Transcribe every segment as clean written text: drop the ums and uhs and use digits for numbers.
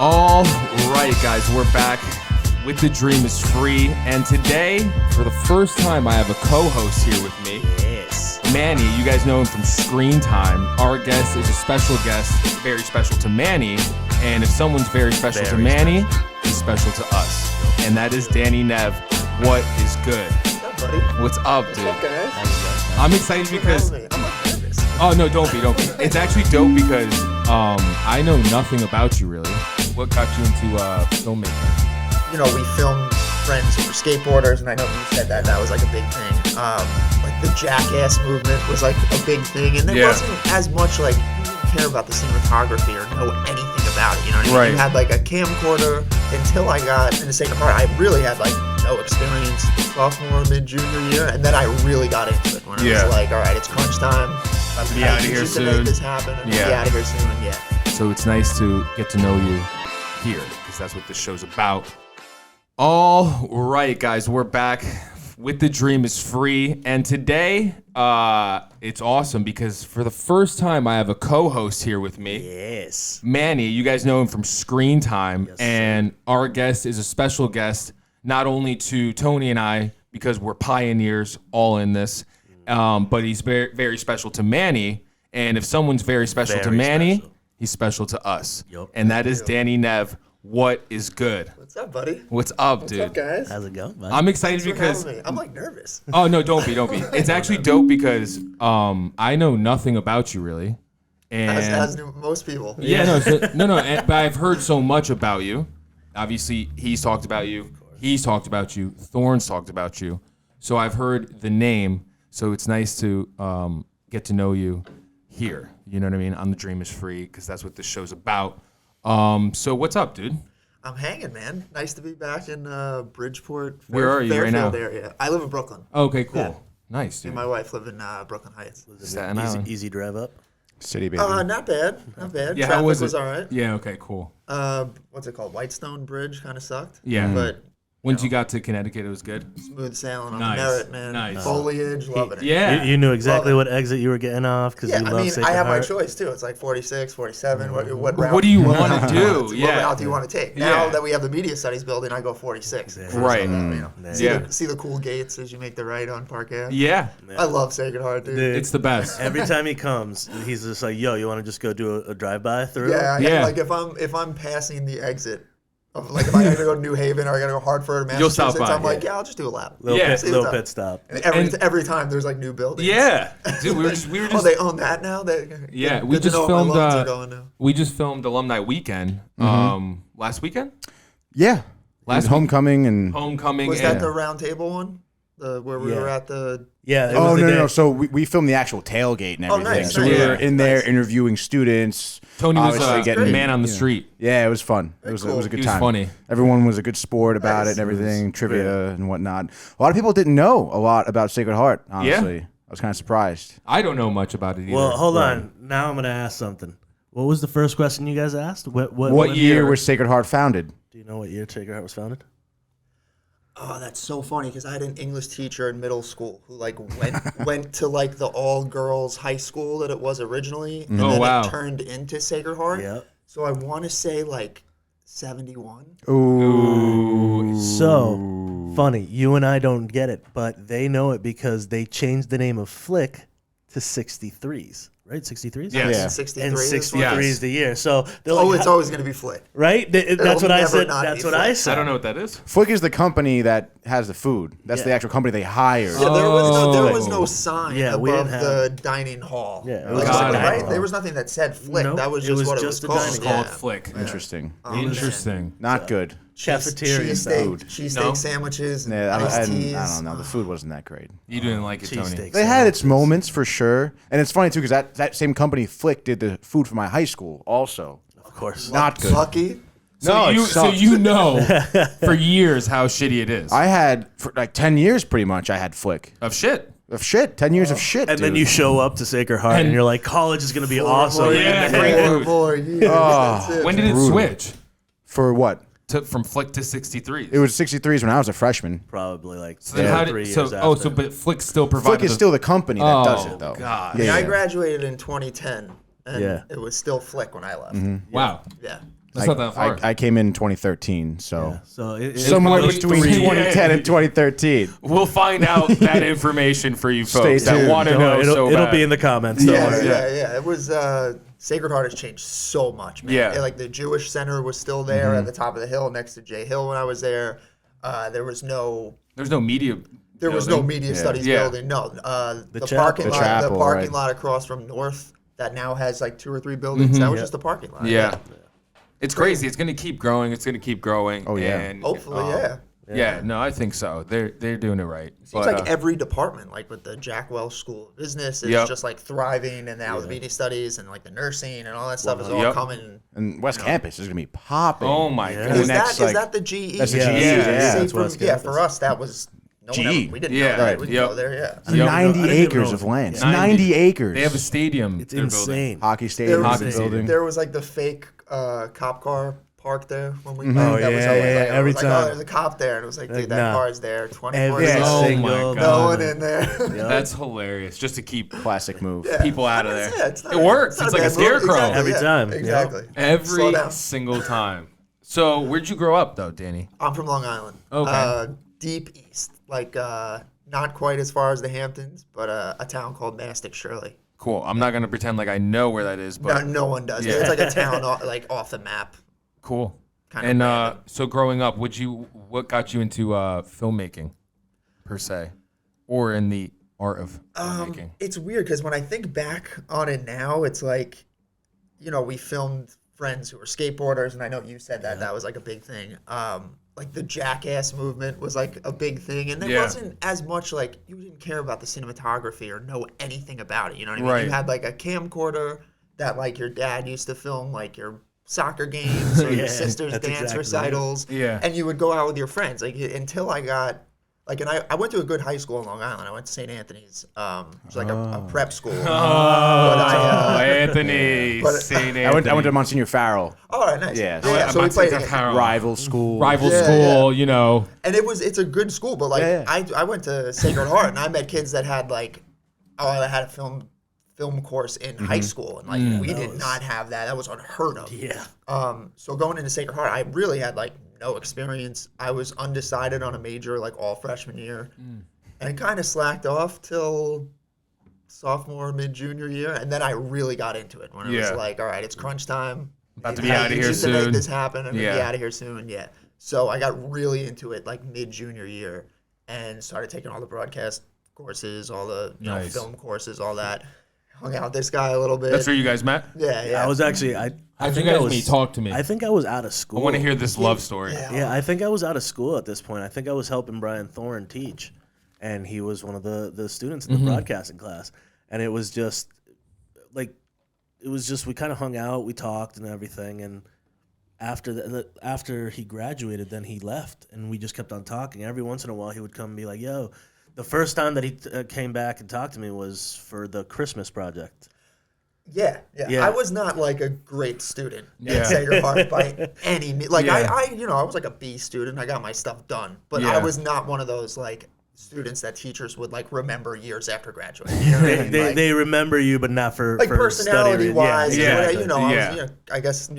All right, guys, we're back with The Dream is Free. And today, for the first time, I have a co-host here with me. Yes. Manny. You guys know him from Screen Time. Our guest is a special guest, very special to Manny. And if someone's very special to Manny, he's special to us. And that is Danny Nev. What is good? What's up, buddy? What's up, dude? What's up, guys? I'm excited because... I'm like nervous. Oh, no, don't be. It's actually dope because I know nothing about you, really. What got you into filmmaking? You know, we filmed friends who were skateboarders, and I know you said that was like a big thing. Like the Jackass movement was like a big thing, and there wasn't as much like you didn't care about the cinematography or know anything about it. You know what I mean? Right. You had like a camcorder until I got into Sacred Heart. I really had like no experience sophomore, mid-junior year, and then I really got into it when I was like, all right, it's crunch time. I'm be out of here soon. To make this happen. And be out of here soon. Yeah. So it's nice to get to know you here, because that's what this show's about. All right, guys, we're back with The Dream is Free. And today, it's awesome because for the first time, I have a co-host here with me. Yes. Manny. You guys know him from Screen Time. Yes, and our guest is a special guest, not only to Tony and I, because we're pioneers all in this, but he's very, very special to Manny. And if someone's very special to Manny, he's special to us. Yep. And that is Danny Nev. What is good? What's up, buddy? What's up, dude? What's up, guys? How's it going, man? I'm excited Thanks for because... having me. I'm like nervous. Oh, no, don't be. It's actually dope because I know nothing about you, really. And As do most people. yeah, but I've heard so much about you. Obviously, he's talked about you. He's talked about you. Thorne's talked about you. So I've heard the name. So it's nice to get to know you here. You know what I mean? On The Dream is Free, because that's what this show's about. So what's up, dude? I'm hanging, man. Nice to be back in Bridgeport. Where are you right now? Area. I live in Brooklyn. Okay, cool. Yeah. Nice, Me dude. and my wife live in Brooklyn Heights. Staten Island. Easy drive up. City baby. Not bad. Not bad. Yeah, Traffic how was it? was all right. Yeah, okay, cool. What's it called? Whitestone Bridge kind of sucked. Yeah. But Once you got to Connecticut, it was good. smooth sailing on Nice. the Merritt, man. Nice. Foliage, loving it. Yeah. You knew exactly Love it. what exit you were getting off because Yeah, you I love mean, Sacred I have my Heart. choice too. It's like 46, 47. What route? What do you want to do? What Yeah. route do you want to take? Now Yeah. that we have the media studies building, I go 46. Right. So, you know, Yeah. see the cool gates as you make the right on Park Ave. Yeah. I love Sacred Heart, dude. Dude, It's the best. Every time he comes, he's just like, "Yo, you want to just go do a drive-by through?" Yeah. Like if I'm passing the exit, of like if I gotta go to New Haven or I gotta go Hartford, You'll stop Massachusetts, by. I'm like, yeah, I'll just do a lap. Little, Yeah. pit, See what's little up. pit stop. And every time there's like new buildings. Yeah. Dude, we were just Oh, they own that now. Yeah, Good we to just know filmed. my loans are going now. We just filmed Alumni Weekend. Last weekend. Yeah. Last week- homecoming and Homecoming. Was and that the round table one? Where we Yeah. were at the. Yeah. It oh was the no, day. no. So we filmed the actual tailgate and everything. nice, So nice. we were Yeah. in there Nice. interviewing students. Tony was obviously a getting- man on the you know. street. Yeah, it was fun. It was cool. a good He was time. funny. Everyone was a good sport about Nice. it and everything, trivia and whatnot. A lot of people didn't know a lot about Sacred Heart. Honestly, I was kind of surprised. I don't know much about it either. Well, hold on. Now I'm gonna ask something. What was the first question you guys asked? What year was Sacred Heart founded? Do you know what year Sacred Heart was founded? Oh, that's so funny because I had an English teacher in middle school who like went to like the all girls high school that it was originally, and Oh, then wow. it turned into Sacred Heart. Yep. So I want to say like 71. Ooh. So funny. You and I don't get it, but they know it because they changed the name of Flick to 63s. Right, 63s. Yes. Yeah. 63. And this 63 one? is the year. So they're Oh, like, it's always going to be Flick. right. That's It'll what I never said. not That's be what I Flick. said. I don't know what that is. Flick is the company that has the food. That's the Yeah. actual company they hired. Yeah, there was Oh. no sign Yeah, we above didn't the dining hall. Yeah, it Like, was just a right? dining hall. There was nothing that said Flick. Nope, That was it just was what just it a was dining called. It's hall. called Yeah. Flick. Interesting. Interesting. Not good. Cafeteria Cheesesteak No? sandwiches, and Yeah, iced I teas. don't know. The food wasn't that great. You didn't like it, Tony. Cheesesteaks. They had its moments for sure, and it's funny too because that same company, Flick, did the food for my high school also. Of course. Not good. Lucky. So No, you know for years how shitty it is. I had for like 10 years pretty much. I had Flick Of shit. of shit. 10 years of shit. And then dude. you show up to Sacred Heart and, And- you're like, college is going to be awesome. More Yeah, years, free more, food. more years. That's it. When did it brutal. switch for what? from Flick to 63? It was 63s when I was a freshman. Probably like So then how 3 did years after. but Flick still provided Flick is still the company that does Oh, it though. God. Yeah, I yeah. graduated in 2010, and Yeah. it was still Flick when I left. Wow. Yeah. That's not that far. I came in 2013. So Yeah. So somewhere It's between 2010 and 2013. We'll find out that information for you Stay folks that tuned. want to know. It'll be in the comments. Don't worry. Yeah. It was Sacred Heart has changed so much, man. Yeah. Like the Jewish Center was still there at the top of the hill next to Jay Hill when I was there. There was no media. There was no media studies building. No, the parking lot, the parking lot across from North that now has like 2 or 3 buildings. That was just the parking lot. Yeah. It's crazy. It's going to keep growing. It's going to keep growing. Oh, yeah. And, Hopefully, Yeah, no, I think so. They're doing it right. Seems like every department, like with the Jack Welch School of Business, is just like thriving, and now the media studies and like the nursing and all that stuff is all coming. And West Campus is gonna be popping. Oh my god! Is that the GE? That's the GE. That's See, West yeah, Campus. for us that was GE. we didn't know that. We didn't go there. Yeah. It's 90 acres of land. It's 90 acres. They have a stadium. It's insane. Hockey stadium. There was like the fake cop car park there when we Oh, that was yeah, always yeah, like, every like, time. oh, there's a cop there, and it was like, dude, that Nah. car is there 24/7. Every Oh my single God. No one in there. That's hilarious. Just to keep Classic move. people out of there. Yeah, it's not- It works. It's like a bad move. scarecrow. Exactly, Every time. Exactly. Slow Every down. single time. So where'd you grow up though, Danny? I'm from Long Island. Okay. Deep east, like not quite as far as the Hamptons, but a town called Mastic Shirley. Cool. I'm not gonna pretend like I know where that is, but No one does. Yeah. It's like a town like off the map. cool. Kind of And random. so growing up, what got you into filmmaking, per se, or in the art of filmmaking? It's weird because when I think back on it now, it's like, we filmed friends who were skateboarders, and I know you said that was like a big thing. Like the Jackass movement was like a big thing, and there wasn't as much like you didn't care about the cinematography or know anything about it. You know what I mean? Right. You had like a camcorder that like your dad used to film like your soccer games or your sister's that's dance exactly recitals. Yeah. And you would go out with your friends like until I got. Like, and I went to a good high school in Long Island. I went to St. Anthony's. It's like a prep school. Anthony, but- St. I went to Anthony. Monsignor Farrell. All right, nice. Yeah. So we played against. Rival school. rival Yeah, school, And it's a good school, but like Yeah. I went to Sacred Heart and I met kids that had like, I had a film course in high school, and like we did not have that. That was unheard of. Yeah. So going into Sacred Heart, I really had like no experience. I was undecided on a major like all freshman year, and kind of slacked off till sophomore, mid-junior year, and then I really got into it when it was like, all right, it's crunch time. About to be I out of need here to make soon. this happen. I'm gonna Yeah. be out of here soon. Yeah. So I got really into it like mid-junior year, and started taking all the broadcast courses, all the Nice. film courses, all that. Hung out with this guy a little bit. That's where you guys met? Yeah. I was actually I How'd you think guys I was, meet? Talk to me. I think I was out of school. I want to hear this love story. Yeah, I think I was out of school at this point. I think I was helping Brian Thorne teach, and he was one of the students in the broadcasting class. And it was just like, we kind of hung out, we talked and everything. And after he graduated, then he left, and we just kept on talking. Every once in a while, he would come and be like, "Yo." The first time that he came back and talked to me was for the Christmas project. Yeah. Yeah. I was not like a great student Yeah. at Sacred Heart by any means. Like Yeah. I was like a B student. I got my stuff done, but Yeah. I was not one of those like students that teachers would like remember years after graduating. You know what I mean? Like, They remember you, but not for like for personality study. wise, Yeah, I yeah. was, I guess,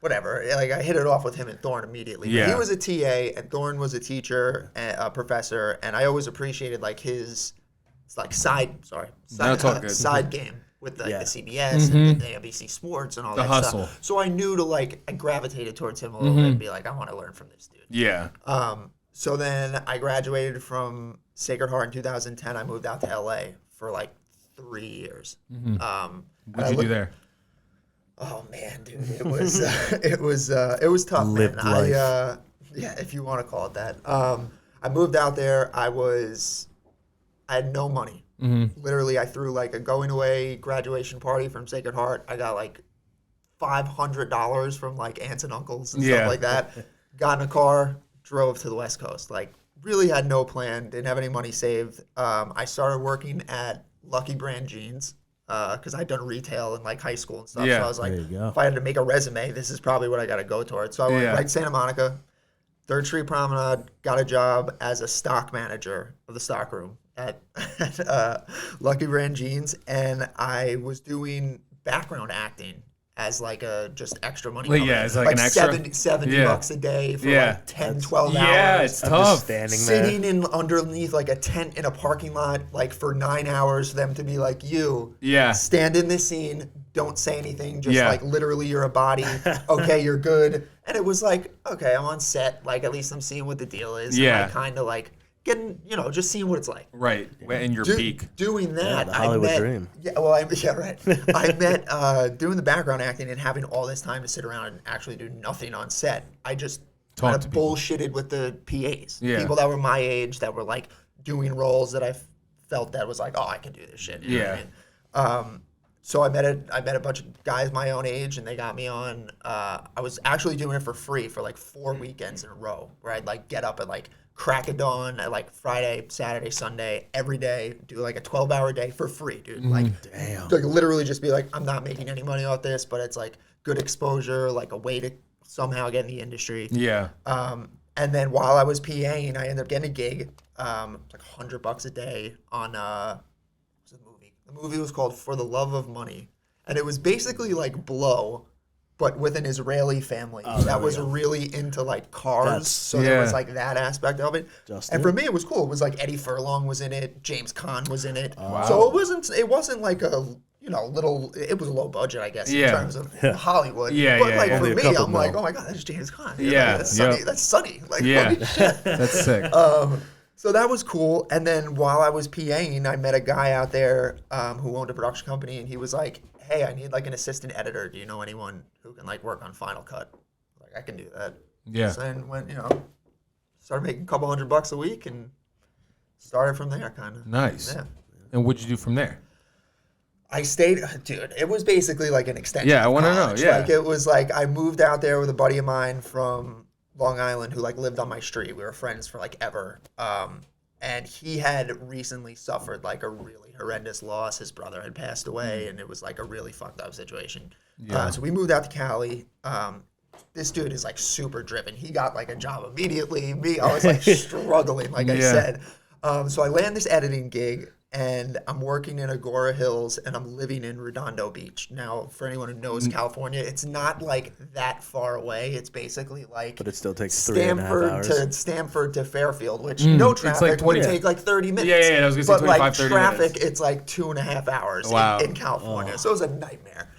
whatever. Like I hit it off with him and Thorne immediately. But Yeah. he was a TA and Thorne was a teacher, and a professor, and I always appreciated like his like side it's all good. side game with the CBS and the NBC Sports and all The that hustle. stuff. So I knew I gravitated towards him a little bit and be like, I want to learn from this dude. Yeah. So then I graduated from Sacred Heart in 2010. I moved out to LA for like 3 years. What'd you do there? Oh man, dude, it was it was tough, Lived man. life. If you want to call it that. I moved out there. I had no money. Literally, I threw like a going away graduation party from Sacred Heart. I got like $500 from like aunts and uncles and Yeah. stuff like that. Got in a car, drove to the West Coast. Like really had no plan. Didn't have any money saved. I started working at Lucky Brand Jeans because I'd done retail in like high school and stuff. Yeah. So I was like, There you go. if I had to make a resume, this is probably what I got to go towards. So I went Yeah. right to Santa Monica, 3rd Street Promenade, got a job as a stock manager of the stock room at Lucky Brand Jeans, and I was doing background acting as like a just extra money. Like, yeah, it's like an extra? 70 bucks a day for like 10, 12 hours. Yeah, it's I'm tough. just standing there. Sitting in underneath like a tent in a parking lot, like for 9 hours, for them to be like, stand in this scene, don't say anything, just like literally you're a body. Okay, you're good. And it was like, okay, I'm on set, like at least I'm seeing what the deal is. Yeah. And I kind of like getting, just seeing what it's like. Right, in your peak. Doing that, the Hollywood dream. Yeah, well, right. I met doing the background acting and having all this time to sit around and actually do nothing on set. I just kind of bullshitted with the PAs. Yeah. People that were my age that were like doing roles that I felt that was like, oh, I can do this shit. You know what I mean? So I met a bunch of guys my own age, and they got me on. I was actually doing it for free for like 4 weekends in a row, where I'd like get up at like crack of dawn at like Friday, Saturday, Sunday, every day, do like a 12-hour day for free, dude. Like, damn. Like literally just be like, I'm not making any money off this, but it's like good exposure, like a way to somehow get in the industry. Yeah. And then while I was PAing, I ended up getting a gig, like $100 a day on what's the movie? The movie was called For the Love of Money, and it was basically like Blow, but with an Israeli family that was really into like cars. So there was like that aspect of it. And for me, it was cool. It was like Eddie Furlong was in it, James Caan was in it. So it wasn't like a little. It was low budget, I guess, in terms of Hollywood. But like for me, I'm like, oh my god, that's James Caan. Yeah, that's Sunny. Like, holy shit. That's sick. So that was cool. And then while I was PAing, I met a guy out there who owned a production company, and he was like, hey, I need like an assistant editor. Do you know anyone who can like work on Final Cut? Like, I can do that. Yeah. So then went, started making a couple $100 a week and started from there, kind of. Nice. Yeah. And what'd you do from there? I stayed, dude, it was basically like an extension. Yeah, I want to know. Yeah. Like, it was like I moved out there with a buddy of mine from Long Island who like lived on my street. We were friends for like ever. And he had recently suffered like a really horrendous loss. His brother had passed away, and it was like a really fucked up situation. Yeah. So we moved out to Cali. This dude is like super driven. He got like a job immediately. Me, I was like struggling, like I said. So I land this editing gig, and I'm working in Agora Hills, and I'm living in Redondo Beach. Now, for anyone who knows California, it's not like that far away. It's basically like, but it still takes 3.5 hours. Stanford to Fairfield, which no traffic would take like 30 minutes. Yeah, I was gonna say 25, 30 traffic, minutes. it's like 2.5 hours in California. So it was a nightmare.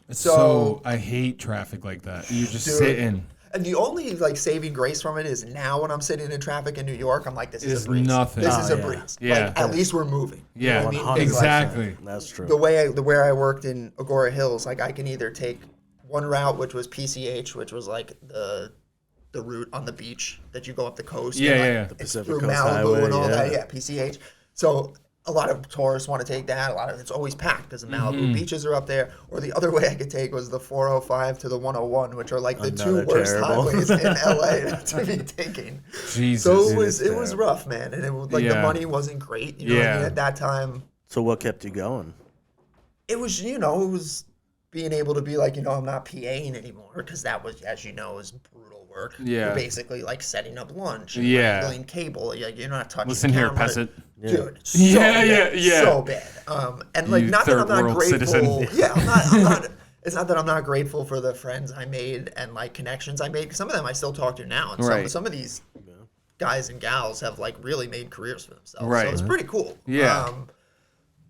So I hate traffic like that. You just sit in. And the only like saving grace from it is now when I'm sitting in traffic in New York, I'm like, this is a breeze. Nothing. This is a breeze. Yeah. Like, at least we're moving. Yeah, You know what I mean? exactly. That's true. The way I worked in Agora Hills, like I can either take one route, which was PCH, which was like the route on the beach that you go up the coast. Yeah. The Pacific through Coast Malibu Highway, and all that. Yeah, PCH. So a lot of tourists want to take that. It's always packed because the Malibu beaches are up there. Or the other way I could take was the 405 to the 101, which are like the two worst highways in LA to be taking. Jesus. So it was rough, man, and it was like the money wasn't great. You know what I mean? At that time. So what kept you going? It was it was being able to be like, I'm not PAing anymore, because that was, as you know, is brutal work. Yeah. You're basically like setting up lunch and handling cable. You're not touching Listen the here, camera. peasant. Dude, so Yeah. so bad. And like, You not that I'm third not world grateful. citizen. Yeah, I'm not. It's not that I'm not grateful for the friends I made and like connections I made. 'Cause some of them I still talk to now, and some of these guys and gals have like really made careers for themselves. Right. So it's pretty cool. Yeah.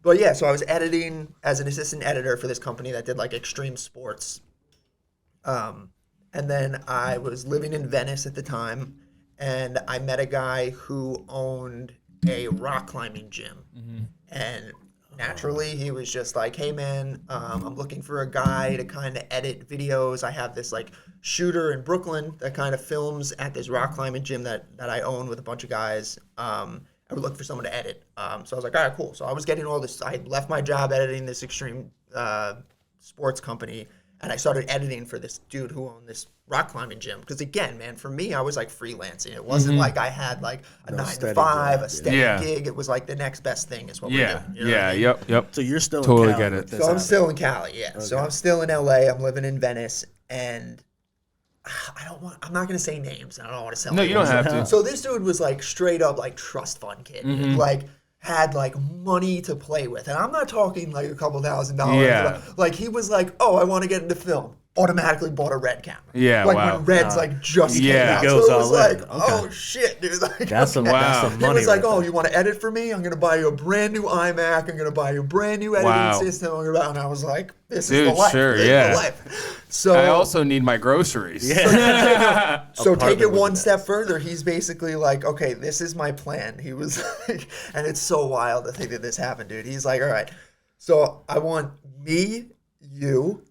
But yeah, so I was editing as an assistant editor for this company that did like extreme sports. And then I was living in Venice at the time, and I met a guy who owned a rock climbing gym. And naturally, he was just like, hey man, I'm looking for a guy to kind of edit videos. I have this like shooter in Brooklyn that kind of films at this rock climbing gym that I own with a bunch of guys. I would look for someone to edit. So I was like, all right, cool. So I was getting all this. I left my job editing this extreme sports company, and I started editing for this dude who owned this rock climbing gym. Because again, man, for me, I was like freelancing. It wasn't like I had like a 9 to 5, a steady gig. It was like the next best thing is what we're doing. You know what I mean? Yep. So you're still Totally in Cali get it. with this So I'm happening. still in Cali, yeah. Okay. So I'm still in LA. I'm living in Venice, and I'm not gonna say names. I don't want to sell. No, you don't have to. So this dude was like straight up like trust fund kid. Like had like money to play with. And I'm not talking like a couple $1,000. Yeah. Like he was like, oh, I want to get into film. Automatically bought a Red camera. Yeah, like wow. when Red's like just came out. He goes so it was all in. like, Okay. oh shit, dude. Like, That's some Wow. that's some he money. was like, right oh, there. you want to edit for me? I'm going to buy you a brand new iMac. I'm going to buy you a brand new editing Wow. system. And I was like, this Dude, is the life. sure, This is yeah. the life. So, I also need my groceries. so take it Apartment one was step further. He's basically like, okay, this is my plan. He was like, and it's so wild to think that this happened, dude. He's like, all right, so I want me, you,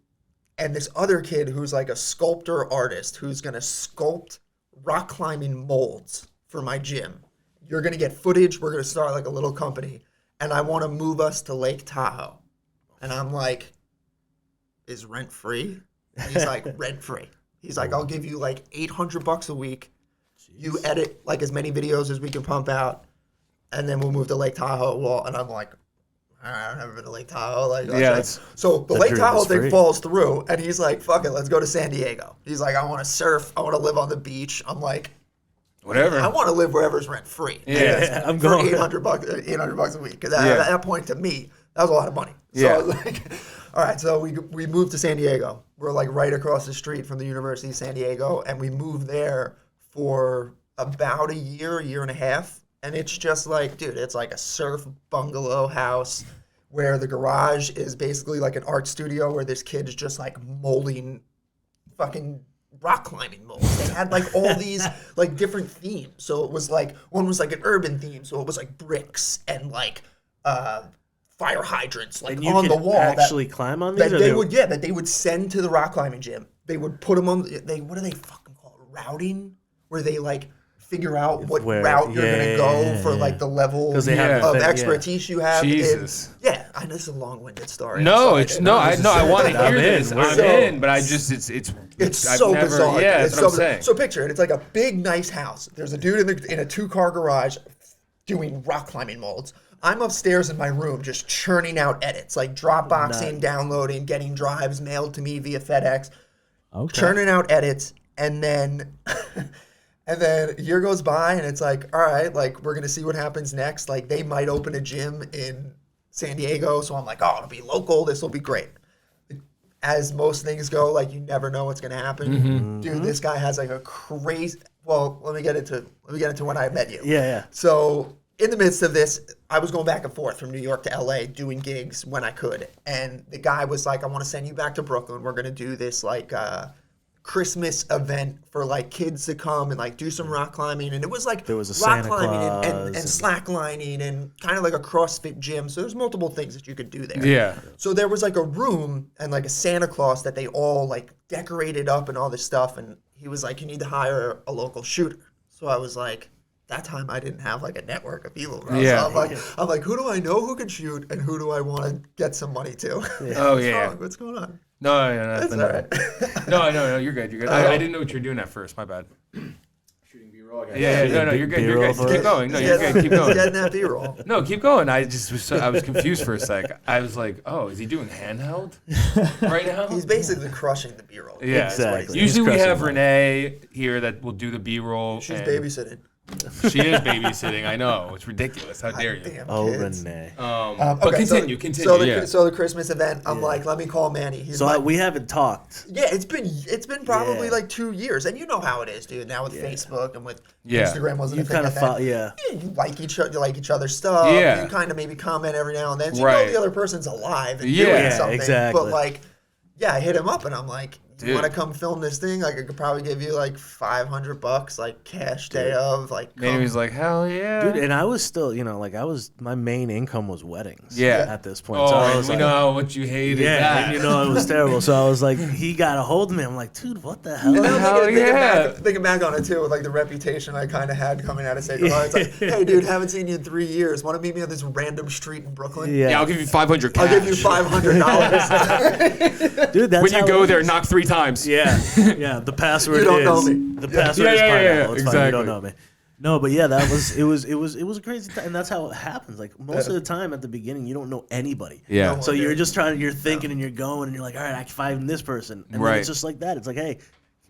and this other kid who's like a sculptor artist who's going to sculpt rock climbing molds for my gym. You're going to get footage. We're going to start like a little company. And I want to move us to Lake Tahoe. And I'm like, is rent free? And he's like, rent free. He's like, I'll give you like $800 a week. You edit like as many videos as we can pump out. And then we'll move to Lake Tahoe. Well, and I'm like, I've never been to Lake Tahoe. Like, Yeah, like, so the Lake dream Tahoe is thing free. falls through, and he's like, "Fuck it, let's go to San Diego." He's like, "I want to surf. I want to live on the beach." I'm like, Whatever. "I want to live wherever's rent free." Yeah, I'm for going. $800 a week. Because Yeah. at that point, to me, that was a lot of money. So Yeah. I was like, all right. So we moved to San Diego. We're like right across the street from the University of San Diego, and we moved there for about a year and a half. And it's just like, dude, it's like a surf bungalow house where the garage is basically like an art studio where this kid is just like molding fucking rock climbing molds. They had like all these like different themes. So it was like, one was like an urban theme. So it was like bricks and like fire hydrants like And you on can the wall. actually climb on these. That or they would, that they would send to the rock climbing gym. They would put them on, what do they fucking call it? Routing? Where they like figure out what route you're going to go for like the level 'Cause they have of that- yeah. expertise you have. Jesus. I know this is a long-winded story. No, I'm it's sorry. no, I want to I'm hear in. this. We're I'm so- in, but I just It's I've so never, bizarre. Yeah, It's that's what I'm so saying. So picture it. It's like a big, nice house. There's a dude in a 2-car garage doing rock climbing molds. I'm upstairs in my room just churning out edits, like Dropboxing, downloading, getting drives mailed to me via FedEx, churning out edits, and then and then a year goes by and it's like, all right, like we're gonna see what happens next. Like they might open a gym in San Diego, so I'm like, oh, it'll be local. This will be great. As most things go, like you never know what's gonna happen. Dude, this guy has like a crazy. Well, let me get into when I met you. Yeah. So in the midst of this, I was going back and forth from New York to LA doing gigs when I could, and the guy was like, "I want to send you back to Brooklyn. We're gonna do this like Christmas event for like kids to come and like do some rock climbing." And it was like There was a rock Santa climbing Claus and and- slacklining and kind of like a CrossFit gym. So there's multiple things that you could do there. Yeah. So there was like a room and like a Santa Claus that they all like decorated up and all this stuff. And he was like, "You need to hire a local shooter." So I was like, that time I didn't have like a network of people. Bro. Yeah. So I'm like, who do I know who can shoot and who do I want to get some money to? Oh What's yeah. wrong? What's going on? No, That's all right. no, you're good. You're good. I didn't know what you were doing at first. My bad. Shooting B-roll. Yeah, no, you're good. You're B-roll good. for Keep us? going. No, you're good. Keep He's going. getting that B-roll. No, keep going. I was confused for a sec. I was like, oh, is he doing handheld right now? He's basically crushing the B-roll. Yeah, That's what he's exactly. doing. Usually we crushing have mine. Renee here that will do the B-roll. She's and babysitting. She is babysitting. I know. It's ridiculous. How dare you? Damn Oh, kids. Renee. But Okay, continue. So the, yeah. so the Christmas event, I'm like, let me call Manny. He's So like, we haven't talked. yeah, it's been probably Yeah. like 2 years, and you know how it is, dude. Now with Facebook and with Yeah. Instagram wasn't You a thing kind of at that. follow, yeah. You like each other's stuff. Yeah. You kind of maybe comment every now and then. So you Right. know the other person's alive and Yeah. doing Yeah, something. exactly. But like, yeah, I hit him up and I'm like, you Dude. want to come film this thing? Like, I could probably give you like $500, like cash day of. Like, Manny come. was like, hell yeah. Dude, and I was still, like my main income was weddings. Yeah. At this point. Oh, So I and was we like, know how much you hated yeah, that. and it was terrible. So I was like, he got a hold of me. I'm like, dude, what the hell? And then I'm Hell yeah. thinking back on it too, with like the reputation I kind of had coming out of Sacred Heart. It's like, hey, dude, haven't seen you in 3 years. Want to meet me on this random street in Brooklyn? Yeah, I'll give you 500 cash. I'll give you $500. Dude, that's When you how go it there, is. knock 3 times. Yeah, yeah. The password You don't is know me. the password Yeah, is yeah, yeah, pineapple. It's fine. You exactly. don't know me. No, but yeah, that was it was a crazy time, and that's how it happens. Like most of the time at the beginning, you don't know anybody. Yeah. No. So you're just you're thinking and you're going and you're like, all right, I can find this person, and Right. then it's just like that. It's like, hey,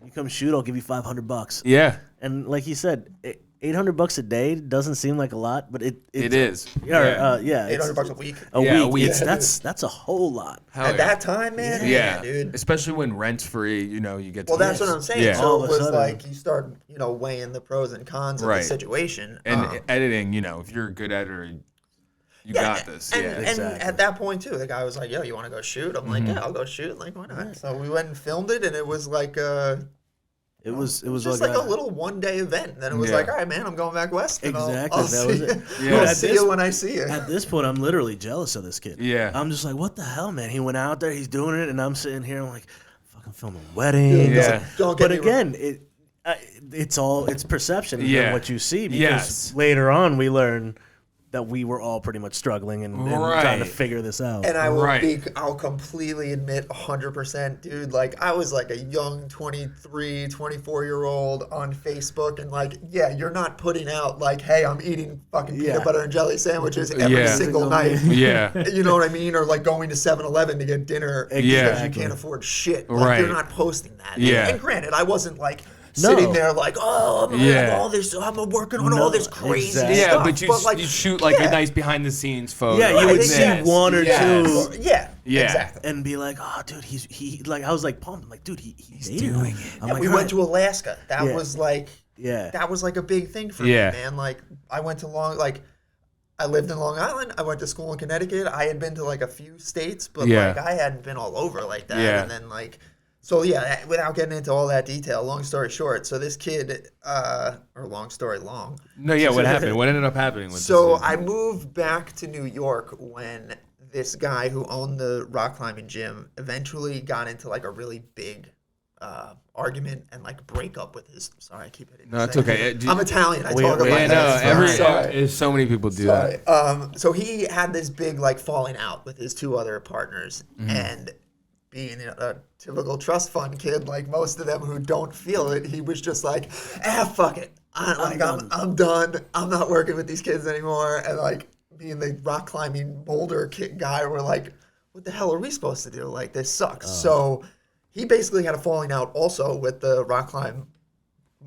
you come shoot, I'll give you $500. Yeah. And like he said, $800 a day doesn't seem like a lot, but it is. Yeah, $800 a week. A Yeah, a week. week. That's a whole lot. Hell At yeah. that time, man. Yeah, Dude. especially when rent's free, you get to. Well, that's what I'm saying. Yeah. So All it of a was sudden. like you start, weighing the pros and cons of Right. the situation. And editing, if you're a good editor, you got this. And, Yeah. and Exactly. at that point too, the guy was like, "Yo, you want to go shoot?" I'm like, "Yeah, I'll go shoot." Like, why not? So we went and filmed it, and it was like It was just like a little 1-day event. And then it was Yeah. like, "All right, man, I'm going back west." And Exactly, I'll that see was you. it. Yeah. I'll At see this- you when I see you. At this point, I'm literally jealous of this kid. Yeah. I'm just like, what the hell, man? He went out there, he's doing it, and I'm sitting here, I'm like, fucking filming weddings. Yeah. Don't get But me again, it's perception Yeah. and what you see. Because Yes. later on, we learn that we were all pretty much struggling and trying to Right. figure this out. And Right. I'll completely admit 100%, dude, like I was like a young 23, 24-year-old on Facebook and like, yeah, you're not putting out like, hey, I'm eating fucking peanut butter and jelly sandwiches every Yeah. single night. Yeah. You know what I mean? Or like going to 7-Eleven to get dinner because Yeah. you can't afford shit. Like Right. you're not posting that. Yeah. And granted, I wasn't like No. sitting there like, oh, man, Yeah. all this, I'm working on all this crazy exactly. Yeah, stuff. but you shoot like a nice behind the scenes photo. Yeah, you would see Yes. one or Yes. two Yeah, Yeah. exactly. and be like, oh, dude, he like, I was like pumped. I'm like, dude, he's doing it. it. I'm Yeah, like, we all went right. to Alaska. That Yeah. was like Yeah. that was like a big thing for Yeah. me, man. Like I went to I lived in Long Island. I went to school in Connecticut. I had been to like a few states, but Yeah. like I hadn't been all over like that. Yeah. And then so yeah, without getting into all that detail, long story short, so this kid, or long story long. No, yeah. What happened? What ended up happening with So this? I moved back to New York when this guy who owned the rock climbing gym eventually got into like a really big argument and like breakup with his. Sorry, I keep hitting. No, it's okay. I'm Italian. I We- talk we- about Yeah, that. no. So many people do Sorry. that. So he had this big like falling out with his two other partners, and being a typical trust fund kid, like most of them who don't feel it, he was just like, fuck it. I'm done. I'm not working with these kids anymore. And like being the rock climbing boulder kid guy, we're like, what the hell are we supposed to do? Like this sucks. So he basically had a falling out also with the rock climb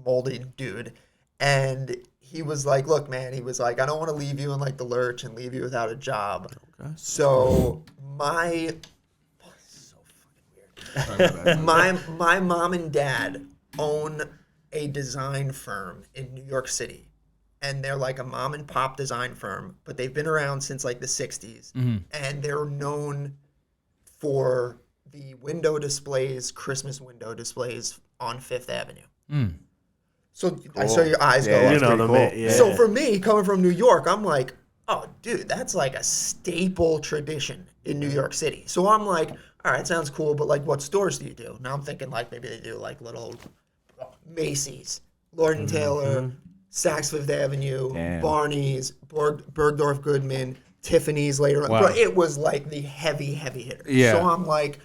molding dude. And he was like, look, man, he was like, I don't want to leave you in like the lurch and leave you without a job. Okay. So my my mom and dad own a design firm in New York City. And they're like a mom and pop design firm, but they've been around since like the 60s. And they're known for the window displays, Christmas window displays on Fifth Avenue. So I saw your eyes go up. You know, pretty cool. yeah. So for me, coming from New York, I'm like, oh, dude, that's like a staple tradition in New York City. So I'm like, all right, sounds cool, but like, what stores do you do? Now I'm thinking like maybe they do like little Macy's, Lord and Taylor, Saks Fifth Avenue, Damn. Barney's, Bergdorf Goodman, Tiffany's later on. Wow. But it was like the heavy hitter. Yeah. So I'm like,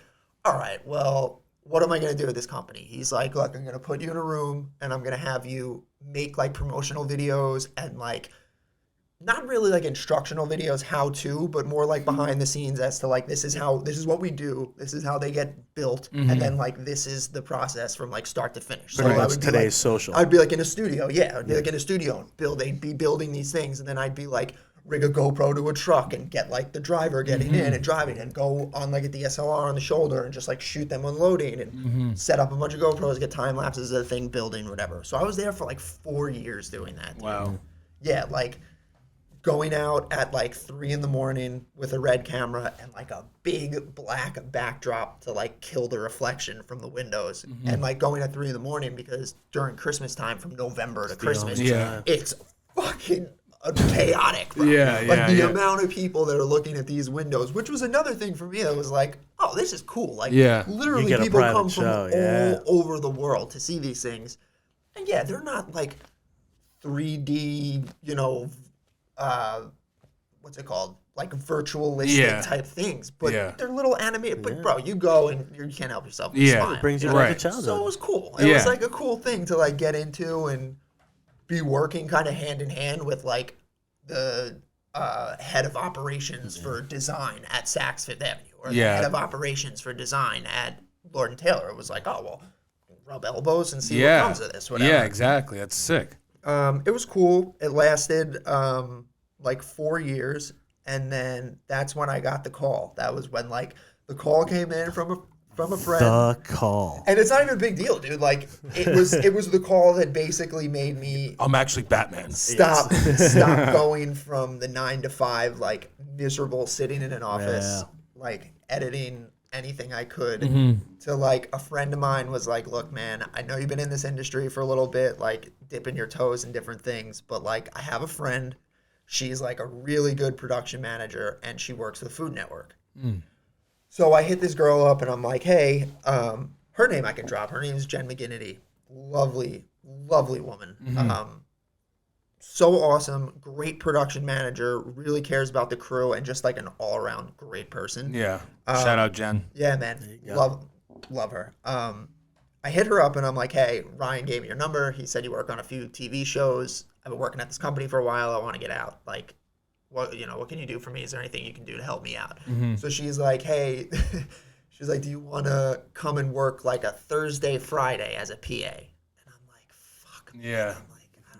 all right, well, what am I going to do with this company? He's like, look, I'm going to put you in a room and I'm going to have you make like promotional videos and like, not really like instructional videos, how to, but more like behind the scenes as to like, this is what we do. This is how they get built. And then like, this is the process from like start to finish. So Pretty I much would be today's like, social. I'd be like in a studio. Yeah. I'd be like in a studio and they'd be building these things. And then I'd be like, rig a GoPro to a truck and get like the driver getting in and driving and go on like a DSLR on the shoulder and just like shoot them unloading and set up a bunch of GoPros, get time lapses of the thing building, whatever. So I was there for like 4 years doing that. Dude. Wow. Yeah, like going out at like 3 a.m. with a red camera and like a big black backdrop to like kill the reflection from the windows and like going at 3 a.m. because during Christmas time from November to Christmas, Yeah. it's fucking chaotic, bro. Yeah, like yeah, the yeah. amount of people that are looking at these windows, which was another thing for me that was like, oh, this is cool. Like Yeah. literally You get a people private come from show, yeah. all over the world to see these things. And yeah, they're not like 3D, what's it called? Like virtualistic Yeah. type things, but Yeah. they're little animated. But bro, you go and you can't help yourself. but Yeah. smile, It brings you you know? back Right. to childhood. So it was cool. It Yeah. was like a cool thing to like get into and be working kind of hand in hand with like the head of operations for design at Saks Fifth Avenue or the Yeah. head of operations for design at Lord & Taylor. It was like, oh, well, rub elbows and see Yeah. what comes of this, whatever. Yeah, exactly. That's sick. It was cool. It lasted like 4 years, and then that's when I got the call. That was when like the call came in from a friend. The call. And it's not even a big deal, dude. Like it was the call that basically made me I'm actually Batman. stop going from the 9 to 5 like miserable sitting in an office, like editing anything I could, to like a friend of mine was like, look, man, I know you've been in this industry for a little bit, like dipping your toes in different things, but like I have a friend, she's like a really good production manager and she works for the Food Network. So I hit this girl up and I'm like, hey, her name I can drop. Her name is Jen McGinnity. Lovely, lovely woman. So awesome, great production manager, really cares about the crew, and just like an all-around great person. Yeah. Shout out Jen. Yeah, man. Love her. I hit her up and I'm like, hey, Ryan gave me your number. He said you work on a few TV shows. I've been working at this company for a while. I want to get out. Like, what can you do for me? Is there anything you can do to help me out? So she's like, hey, she's like, do you want to come and work like a Thursday, Friday as a PA? And I'm like, fuck. Yeah.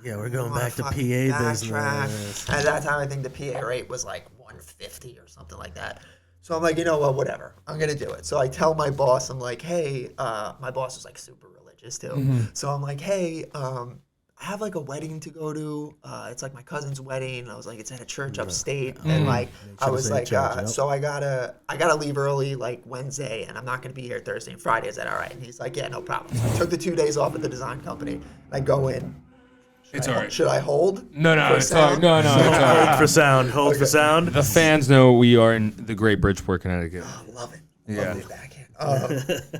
Yeah, we're going back to PA business. At that time, I think the PA rate was like $150 or something like that. So I'm like, you know what, whatever. I'm going to do it. So I tell my boss, I'm like, hey, my boss is like super religious too. So I'm like, hey, I have like a wedding to go to. It's like my cousin's wedding. I was like, it's at a church upstate. And like, I was like, so I gotta leave early like Wednesday and I'm not going to be here Thursday and Friday. Is that all right? And he's like, yeah, no problem. So I took the 2 days off at the design company and I go in. It's all right. Should I hold? No, it's all right. No, it's all right. Hold for sound. Hold for sound. The fans know we are in the great Bridgeport, Connecticut. Oh, love it. Yeah. Love to be back here.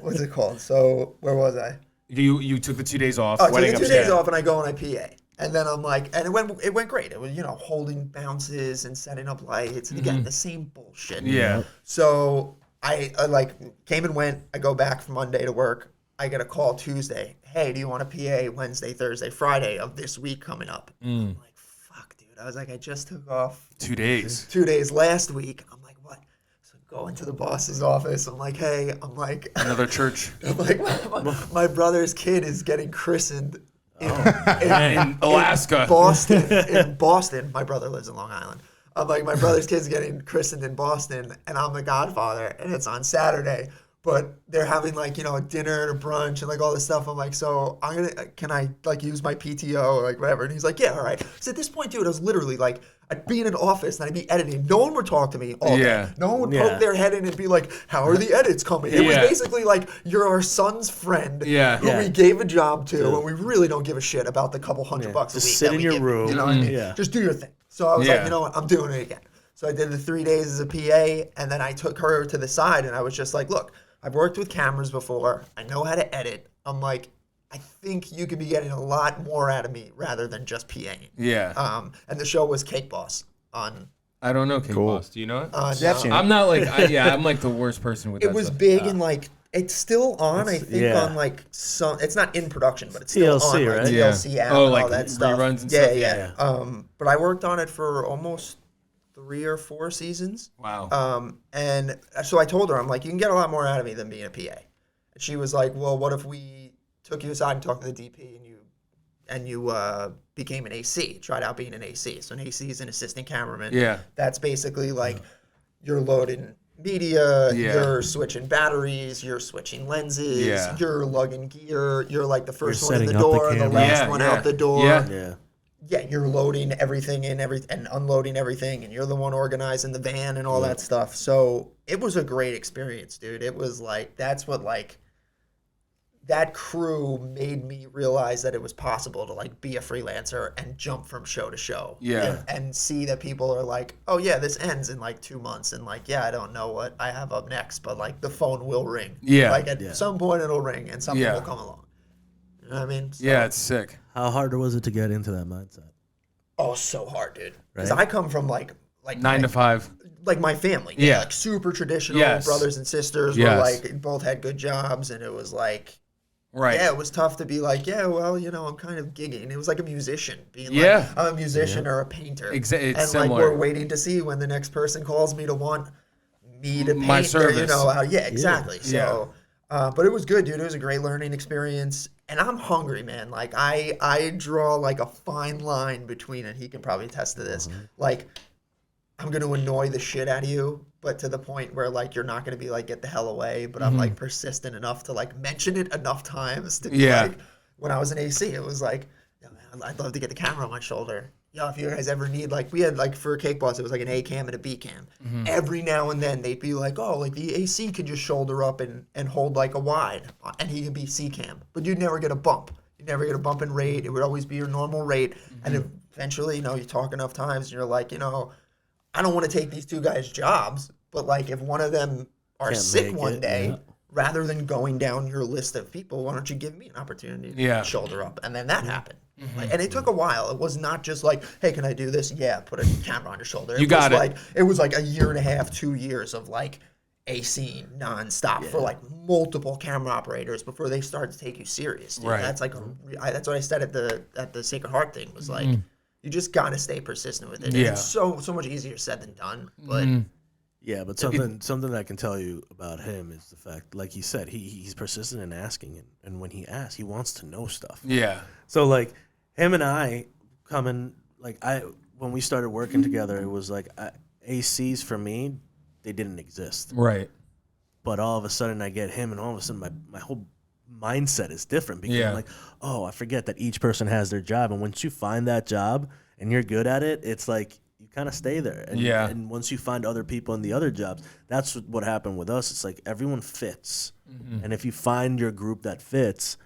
What's it called? So where was I? You took the 2 days off. I took the 2 days off and I go and I PA. And then I'm like, and it went great. It was, holding bounces and setting up lights. And again, the same bullshit. Yeah. So I like came and went. I go back from Monday to work. I get a call Tuesday. Hey, do you want to PA Wednesday, Thursday, Friday of this week coming up? I'm like, fuck, dude. I was like, I just took off 2 days. 2 days last week. I'm like, what? So I go into the boss's office. I'm like, hey, Another church. I'm like, my brother's kid is getting christened in Alaska. In Boston. My brother lives in Long Island. I'm like, my brother's kid's getting christened in Boston, and I'm the godfather, and it's on Saturday. But they're having like, a dinner and a brunch and like all this stuff. I'm like, so can I like use my PTO or like whatever? And he's like, yeah, all right. So at this point, dude, I was literally like, I'd be in an office and I'd be editing. No one would talk to me all day. No one would poke their head in and be like, how are the edits coming? It was basically like, you're our son's friend who we gave a job to and we really don't give a shit about the couple $100 a week. Just sit in your room. You know what I mean? Just do your thing. So I was like, you know what? I'm doing it again. So I did the 3 days as a PA and then I took her to the side and I was just like, look, I've worked with cameras before. I know how to edit. I'm like, I think you could be getting a lot more out of me rather than just PAing. Yeah. And the show was Cake Boss on. I don't know Cake Boss. Do you know it? No. I'm not like, I'm like the worst person with that. It was stuff. big and like, it's still on, I think, on like some, it's not in production, but it's still TLC, on like right? TLC app and and like all that stuff. Reruns and stuff. Yeah. But I worked on it for almost 3 or 4 seasons. Wow. And so I told her, I'm like, you can get a lot more out of me than being a PA. And she was like, well, what if we took you aside and talked to the DP and you became an AC, tried out being an AC. So an AC is an assistant cameraman. Yeah. That's basically like you're loading media, you're switching batteries, you're switching lenses, you're lugging gear, you're like the first one in the door, the last one out the door. Yeah, you're loading everything in and unloading everything, and you're the one organizing the van and all that stuff. So it was a great experience, dude. It was like, that's what like, that crew made me realize that it was possible to like be a freelancer and jump from show to show. Yeah. And see that people are like, oh yeah, this ends in like 2 months. And like, yeah, I don't know what I have up next, but like the phone will ring. Yeah. Like at some point it'll ring and something will come along. You know what I mean? So, yeah, it's sick. How hard was it to get into that mindset? Oh, so hard, dude. Because I come from like 9 to 5. Like my family. Yeah. Like super traditional brothers and sisters were like both had good jobs, and it was like yeah, it was tough to be like, yeah, well, I'm kind of gigging. It was like a musician being like, I'm a musician or a painter. It's and similar. like we're waiting to see when the next person calls me to want me to paint my service. exactly. So but it was good, dude. It was a great learning experience. and I'm hungry, man. Like I draw like a fine line between, and he can probably attest to this. Like I'm gonna annoy the shit out of you, but to the point where like you're not gonna be like get the hell away. But I'm like persistent enough to like mention it enough times to be like, when I was in AC, it was like, yo, man, I'd love to get the camera on my shoulder. Yo, if you guys ever need, like, we had like for Cake Boss, it was like an A cam and a B cam. Every now and then they'd be like, oh, like the AC could just shoulder up and hold like a wide, and he could be C cam, but you'd never get a bump. You'd never get a bump in rate. It would always be your normal rate, and eventually, you know, you talk enough times, and you're like, you know, I don't want to take these two guys' jobs, but like if one of them are sick one day, rather than going down your list of people, why don't you give me an opportunity to shoulder up? And then that happened. Like, and it took a while. It was not just like, hey, can I do this? Yeah, put a camera on your shoulder. It was like a year and a half, 2 years of like AC nonstop for like multiple camera operators before they started to take you serious. Dude. Right. That's like that's what I said at the Sacred Heart thing was like, you just gotta stay persistent with it. Yeah. And it's so much easier said than done. But yeah, but something I can tell you about him is the fact, like he said, he's persistent in asking, and when he asks, he wants to know stuff. Yeah. So like him and I when we started working together, it was like ACs for me, they didn't exist. Right. But all of a sudden I get him, and all of a sudden my whole mindset is different because I'm like, oh, I forget that each person has their job, and once you find that job and you're good at it, it's like you kind of stay there. And, and once you find other people in the other jobs, that's what happened with us. It's like everyone fits, and if you find your group that fits,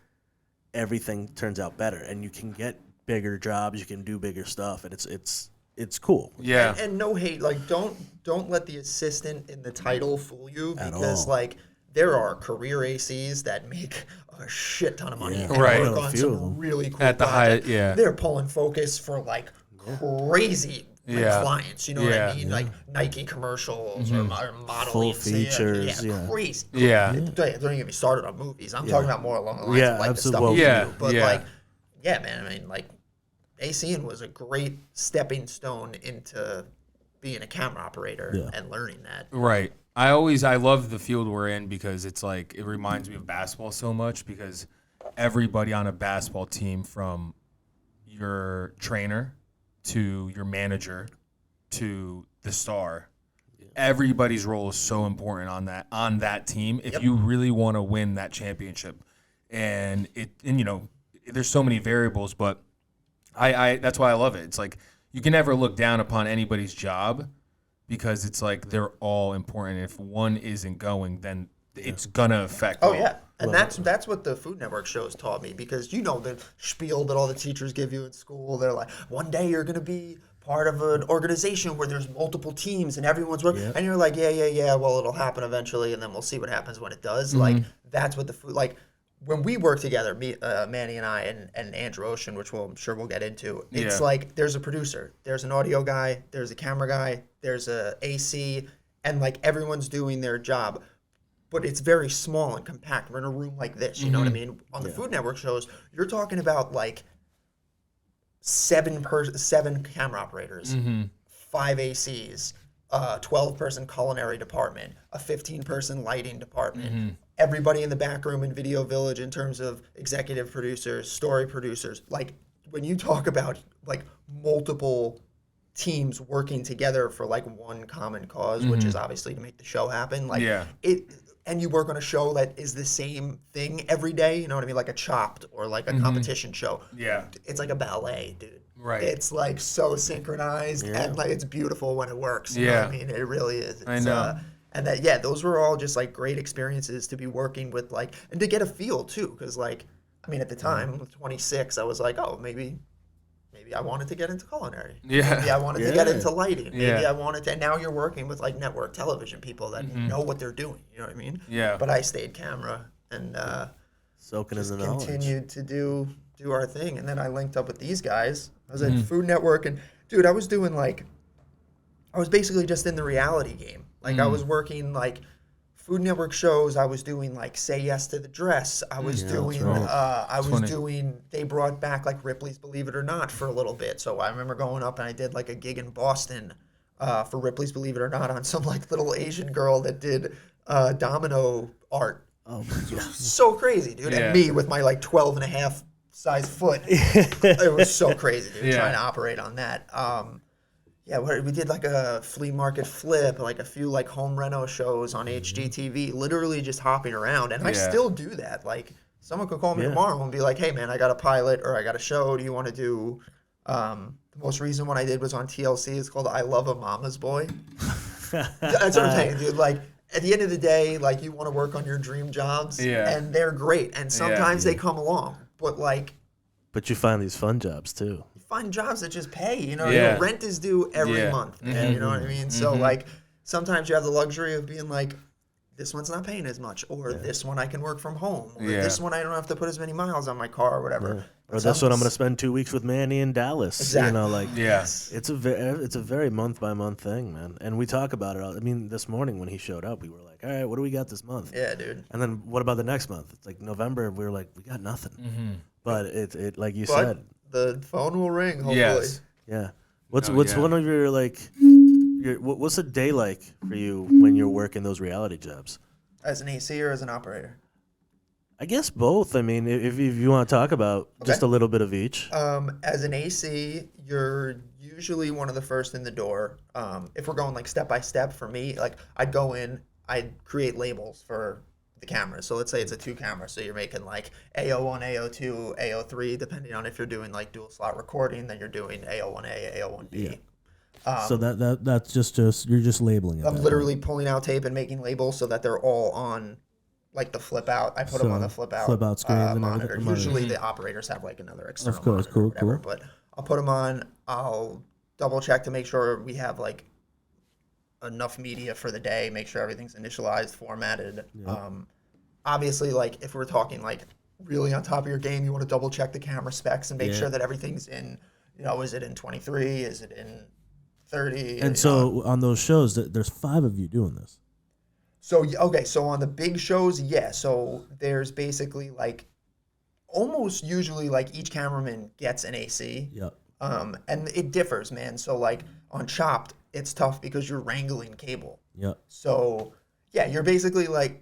everything turns out better, and you can get bigger jobs, you can do bigger stuff, and it's cool. Yeah. And no hate, like don't let the assistant in the title fool you, because like there are career ACs that make a shit ton of money and work on some really cool at the projects. high, They're pulling focus for like crazy clients, you know what I mean? Like Nike commercials or modeling. Full features. Crazy. Yeah. Don't even get me started on movies. I'm talking about more along the lines of like the stuff absolutely. we do. But like, yeah, man, I mean, like, ACing was a great stepping stone into being a camera operator and learning that. Right. I love the field we're in because it's like, it reminds me of basketball so much because everybody on a basketball team, from your trainer to your manager to the star, everybody's role is so important on that team if you really want to win that championship. And you know, there's so many variables, but I that's why I love it. It's like you can never look down upon anybody's job because it's like they're all important. If one isn't going, then it's gonna affect. Oh yeah, and that's what the Food Network shows taught me, because you know the spiel that all the teachers give you in school. They're like, one day you're gonna be part of an organization where there's multiple teams and everyone's working, and you're like, yeah. Well, it'll happen eventually, and then we'll see what happens when it does. Like that's what the food like. When we work together, Manny and I, and Andrew Ocean, which I'm sure we'll get into, it's like there's a producer, there's an audio guy, there's a camera guy, there's a AC, and like everyone's doing their job, but it's very small and compact. We're in a room like this, you know what I mean? On the Food Network shows, you're talking about like seven camera operators, 5 ACs, 12-person culinary department, a 15-person lighting department, everybody in the back room in Video Village in terms of executive producers, story producers. Like when you talk about like multiple teams working together for like one common cause, which is obviously to make the show happen. Like and you work on a show that is the same thing every day, you know what I mean? Like a Chopped or like a competition show. Yeah. It's like a ballet, dude. Right. It's like so synchronized and like it's beautiful when it works. You know what I mean? It really is. It's, I know. And that, those were all just like great experiences to be working with, like, and to get a feel too. Cause like, I mean, at the time, 26, I was like, oh, maybe I wanted to get into culinary. Yeah. Maybe I wanted to get into lighting. Maybe I wanted to, and now you're working with like network television people that know what they're doing. You know what I mean? Yeah. But I stayed camera and soaking in the knowledge. Continued to do our thing. And then I linked up with these guys. I was at Food Network, and dude, I was basically just in the reality game. Like I was working like Food Network shows. I was doing like Say Yes to the Dress. I was doing they brought back like Ripley's Believe It or Not for a little bit. So I remember going up and I did like a gig in Boston for Ripley's Believe It or Not on some like little Asian girl that did domino art Oh my God. So crazy, dude. Yeah. And me with my like 12 and a half size foot. It was so crazy, dude, Yeah. trying to operate on that. Yeah, we did like a flea market flip, like a few like home reno shows on HGTV, literally just hopping around. And I Yeah. still do that. Like someone could call me Yeah. tomorrow and be like, hey man, I got a pilot or I got a show. Do you want to do, the most recent one I did was on TLC. It's called I Love a Mama's Boy. That's what I'm saying, dude. Like at the end of the day, like you want to work on your dream jobs Yeah. and they're great. And sometimes they come along, but like, But you find these fun jobs too. find jobs that just pay, you know, Yeah. rent is due every Yeah. month, man, you know what I mean? So like sometimes you have the luxury of being like, this one's not paying as much, or this one I can work from home, or Yeah. this one I don't have to put as many miles on my car or whatever. Or this one I'm going to spend 2 weeks with Manny in Dallas. Exactly. You know, like Yes. it's a very month by month thing, man. And we talk about it. I mean, this morning when he showed up, we were like, all right, what do we got this month? Yeah, dude. And then what about the next month? It's like November. We were like, we got nothing. But it like you But said, the phone will ring, hopefully. Yes. yeah. What's No, what's yeah. one of your like, what's a day like for you when you're working those reality jobs? As an AC or as an operator? I guess both. I mean, if you want to talk about just a little bit of each. As an AC, you're usually one of the first in the door. If we're going like step by step, for me, like I'd go in, I'd create labels for the cameras. So let's say it's a 2 camera, so you're making like AO1, AO2, AO3, depending on if you're doing like dual slot recording, then you're doing AO1A, AO1B. So that's just you're just labeling it. I'm that literally pulling out tape and making labels so that they're all on like the flip out. I put them on the flip out screens and monitor. everything. Usually the operators have like another external Of course, monitor or cool. whatever, but I'll put them on. I'll double check to make sure we have like enough media for the day, make sure everything's initialized, formatted. Obviously, like if we're talking like really on top of your game, you want to double check the camera specs and make sure that everything's in, you know, is it in 23? Is it in 30? And so on those shows, there's 5 of you doing this. So, okay, so on the big shows, yeah. So there's basically like almost usually like each cameraman gets an AC. Yep. And it differs, man. So like on Chopped, it's tough because you're wrangling cable. Yep. So yeah, you're basically like,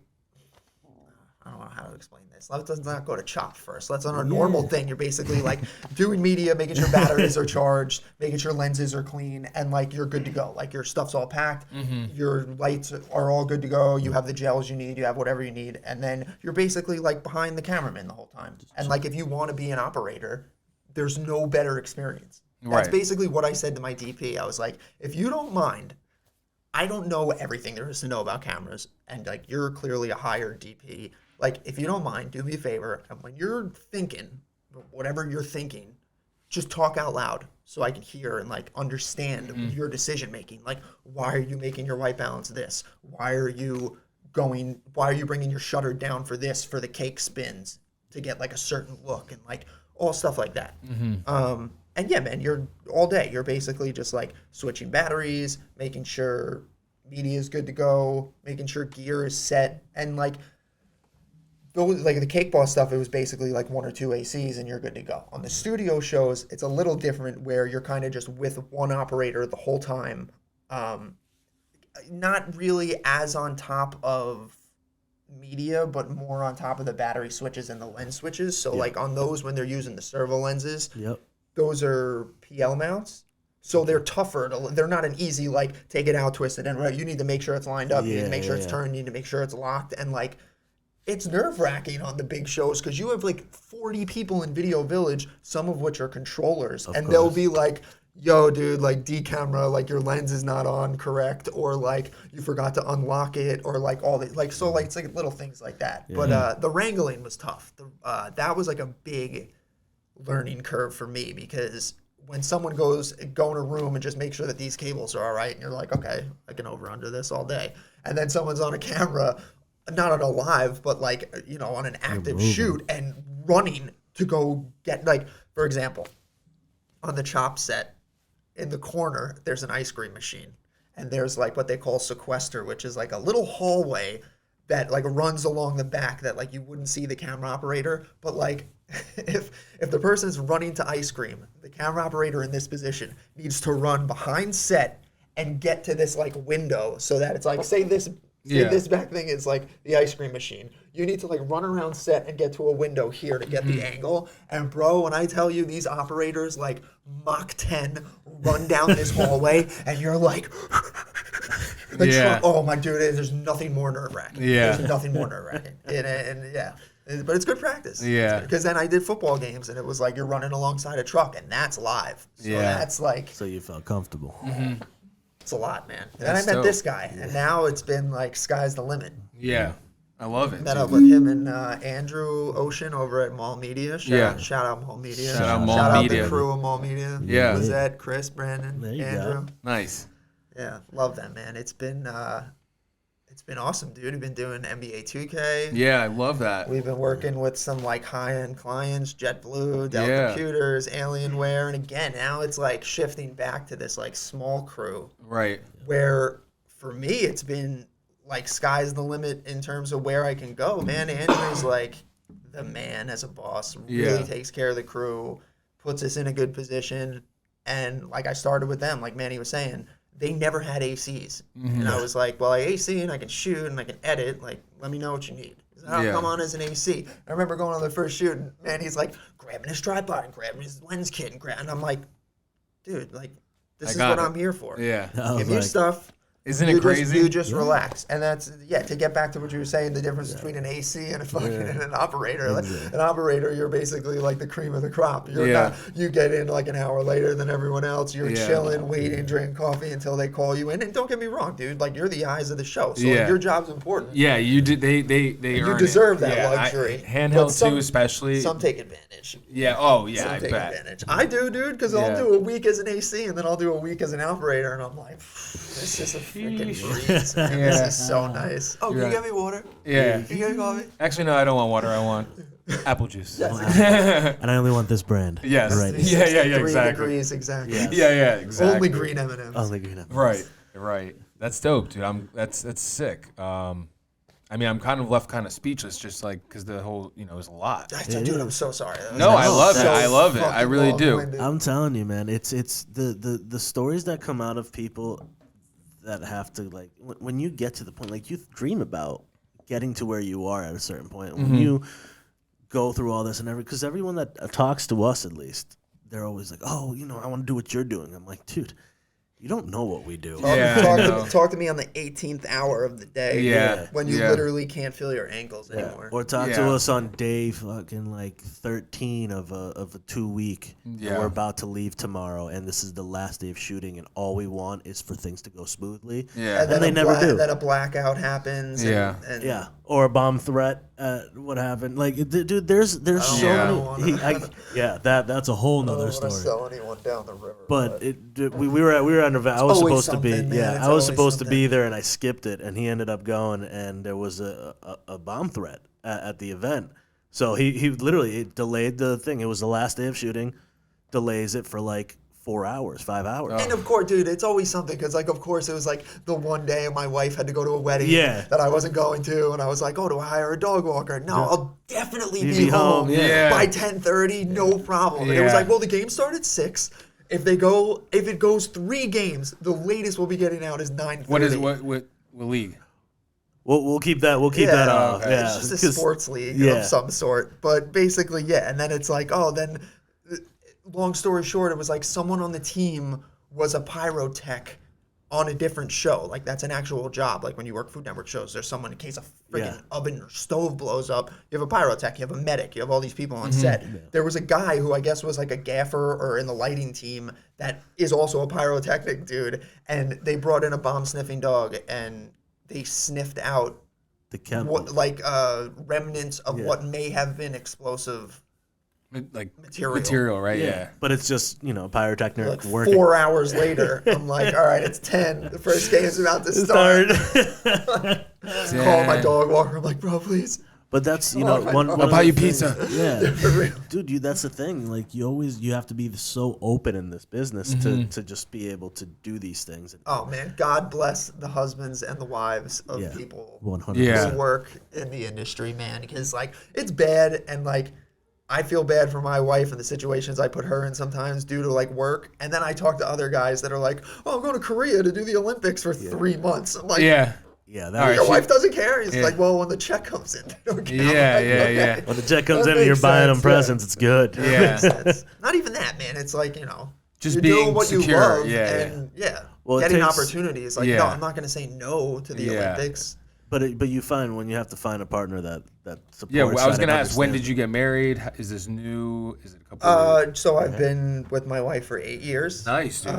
I don't know how to explain this. Let's not go to Chopped first. Let's on a normal thing. You're basically like doing media, making sure batteries are charged, making sure lenses are clean, and like you're good to go. Like your stuff's all packed, your lights are all good to go. You have the gels you need, you have whatever you need, and then you're basically like behind the cameraman the whole time. And like if you want to be an operator, there's no better experience. That's Right. basically what I said to my DP. I was like, if you don't mind, I don't know everything there is to know about cameras, and like you're clearly a hired DP. Like, if you don't mind, do me a favor, and when you're thinking, whatever you're thinking, just talk out loud so I can hear and like understand your decision making. Like, why are you making your white balance this? Why are you bringing your shutter down for this, for the cake spins to get like a certain look, and like all stuff like that. And yeah, man, you're all day. You're basically just like switching batteries, making sure media is good to go, making sure gear is set, and like those, like the Cake Boss stuff, it was basically like 1 or 2 ACs and you're good to go. On the studio shows, it's a little different where you're kind of just with one operator the whole time. Not really as on top of media, but more on top of the battery switches and the lens switches. So like on those, when they're using the servo lenses, those are PL mounts. So they're tougher. They're not an easy, like, take it out, twist it in, right? You need to make sure it's lined up. You need to make sure it's turned. You need to make sure it's locked. And, like, it's nerve-wracking on the big shows because you have, like, 40 people in Video Village, some of which are controllers. And they'll be like, yo, dude, like, D-camera, like, your lens is not on correct, or, like, you forgot to unlock it, or, like, all the, like, so, like, it's, like, little things like that. But the wrangling was tough. That was, like, a big learning curve for me because when someone go in a room and just make sure that these cables are all right, and you're like, okay, I can over under this all day. And then someone's on a camera, not on a live, but like, you know, on an active shoot and running to go get, like, for example, on the Chop set, in the corner, there's an ice cream machine. And there's like what they call sequester, which is like a little hallway that like runs along the back that like you wouldn't see the camera operator, but like if the person's running to ice cream, the camera operator in this position needs to run behind set and get to this like window so that it's like, say this back thing is like the ice cream machine. You need to like run around set and get to a window here to get the angle. And bro, when I tell you these operators like Mach 10 run down this hallway and you're like, oh my dude, there's nothing more nerve-wracking. Yeah. There's nothing more nerve-wracking. And yeah. But it's good practice. Yeah. Because then I did football games and it was like you're running alongside a truck and that's live. So that's like, So you felt comfortable. it's a lot, man. And That's I met dope. this guy and now it's been like sky's the limit. Yeah. I love it. Met dude. up with him and Andrew Ocean over at Mall Media. Shout out Mall Media. Shout out Mall Shout out Media. the crew of Mall Media. Yeah. Lizette, Chris, Brandon, There you Andrew. go. Nice. Yeah, love that, man. It's been awesome, dude. We've been doing NBA 2K. Yeah, I love that. We've been working with some like high-end clients, JetBlue, Dell Yeah. Computers, Alienware, and again, now it's like shifting back to this like small crew Right. where for me it's been like sky's the limit in terms of where I can go, man. Andrew's like the man as a boss, really takes care of the crew, puts us in a good position, and like I started with them, like Manny was saying, they never had ACs. And I was like, well, I AC and I can shoot and I can edit. Like, let me know what you need. I'll come on as an AC. I remember going on the first shoot and Manny's like grabbing his tripod and grabbing his lens kit and I'm like, dude, like, this is what I'm here for. Yeah. Give you stuff. Isn't it crazy? You just relax. And that's, to get back to what you were saying, the difference between an AC and an operator. Like, an operator, you're basically like the cream of the crop. You're not, you get in like an hour later than everyone else. You're chilling, waiting, drinking coffee until they call you in. And don't get me wrong, dude, like you're the eyes of the show. So like, your job's important. Yeah, you did. They You earn deserve it. that luxury. Handheld too, especially. Some take advantage. Yeah. Oh, yeah. Some I take bet. advantage. I do, dude, because I'll do a week as an AC and then I'll do a week as an operator, and I'm like, this is a freaking breeze. Man. This is so nice. Oh, can you get me water? Yeah. Can you get me coffee? Actually, no. I don't want water. I want apple juice. And I only want this brand. Yes. Right. Yeah. 3 Exactly. degrees, exactly. Yeah. Exactly. Only green M&Ms. Only green up. Right. That's dope, dude. That's sick. I mean, I'm kind of left kind of speechless, just like because the whole, it was a lot. Dude, I'm so sorry. No, I love it. I love it. I really do. I'm telling you, man. It's the stories that come out of people that have to, like, when you get to the point, like, you dream about getting to where you are at a certain point. When you go through all this and because everyone that talks to us, at least, they're always like, oh, I want to do what you're doing. I'm like, dude, you don't know what we do. Talk to me on the 18th hour of the day. Yeah. When you literally can't feel your ankles anymore. Or talk to us on day fucking like 13 of a 2-week. Yeah. And we're about to leave tomorrow, and this is the last day of shooting, and all we want is for things to go smoothly. Yeah. And then they never do. Then a blackout happens. Yeah. And Yeah, or a bomb threat. What happened? Like, dude, there's so many. That's a whole nother I don't story. want to sell anyone down the river. But we were on a. I was always supposed to be. something, man. Yeah, It's I was always supposed to be something. there, and I skipped it. And he ended up going, and there was a bomb threat at the event. So he literally delayed the thing. It was the last day of shooting. Delays it for like 4 hours, 5 hours. And of course, dude, it's always something because, like, of course, it was like the one day my wife had to go to a wedding that I wasn't going to, and I was like, "Oh, do I hire a dog walker?" No, I'll definitely be home by 10:30, no problem. And it was like, well, the game started at 6. If it goes 3 games, the latest we'll be getting out is 9:30. What league? We'll keep that. We'll keep that off. okay. Yeah, It's just a sports league of some sort. But basically, and then it's like, then long story short, it was like someone on the team was a pyrotech on a different show. Like, that's an actual job. Like, when you work Food Network shows, there's someone, in case a freaking oven or stove blows up, you have a pyrotech, you have a medic, you have all these people on set. Yeah. There was a guy who I guess was like a gaffer or in the lighting team that is also a pyrotechnic dude, and they brought in a bomb-sniffing dog, and they sniffed out the remnants of what may have been explosive material, right? Yeah. But it's just, pyrotechnic like working. 4 hours later, I'm like, all right, it's 10. The first game's about to start. Call my dog walker. I'm like, bro, please. But that's, one I'll of buy the you things- pizza. Yeah. Dude, that's the thing. Like, you have to be so open in this business to just be able to do these things. Oh, man. God bless the husbands and the wives of people 100%. who work in the industry, man. Because, like, it's bad. And, like, I feel bad for my wife and the situations I put her in sometimes due to, like, work. And then I talk to other guys that are like, oh, I'm going to Korea to do the Olympics for 3 months. I'm like, Yeah, All right, Your she- wife doesn't care. He's Yeah. like, well, when the check comes in, they don't care. I'm Yeah, like, yeah, okay. yeah. when the check comes That in and you're makes buying them sense, yeah. presents, it's good. Yeah. It's not even that, man. It's like, Just you're being doing what secure. you love, Yeah, and Well, it getting takes- opportunities. Like, Yeah. no, I'm not going to say no to the Yeah. Olympics. But you find when you have to find a partner that supports. Yeah, well, I was that gonna ask, when understands. did you get married? Is this new? Is it a couple? of So I've been with my wife for 8 years. Nice, dude.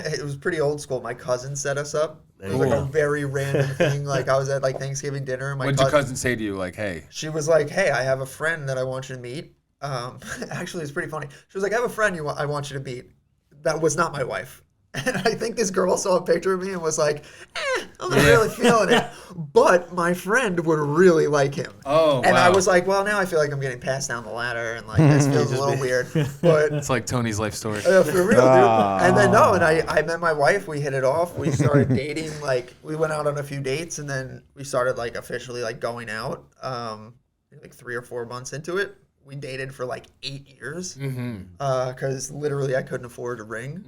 It was pretty old school. My cousin set us up. It was you like a go. very random thing. Like I was at like Thanksgiving dinner, and What'd your cousin say to you? Like, hey. she was like, "Hey, I have a friend that I want you to meet." Actually, it's pretty funny. She was like, "I have a friend I want you to meet." That was not my wife. And I think this girl saw a picture of me and was like, I'm not really feeling it. But my friend would really like him. Oh, And I wow. was like, well, now I feel like I'm getting passed down the ladder and like this feels a little weird. But It's like Tony's life story. for real, dude. And then I met my wife. We hit it off. We started dating. Like we went out on a few dates, and then we started like officially like going out. Like 3 or 4 months into it, we dated for like 8 years. Because literally I couldn't afford a ring.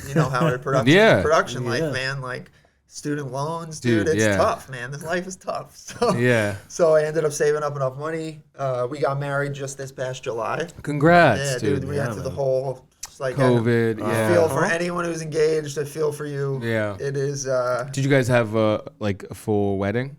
You know how it production life, man. Like student loans, dude. It's tough, man. This life is tough. So Yeah. So I ended up saving up enough money. We got married just this past July. Congrats, Yeah, dude. We went through the whole like COVID, I yeah. feel for anyone who's engaged. I feel for you. Yeah. It is. Did you guys have like a full wedding?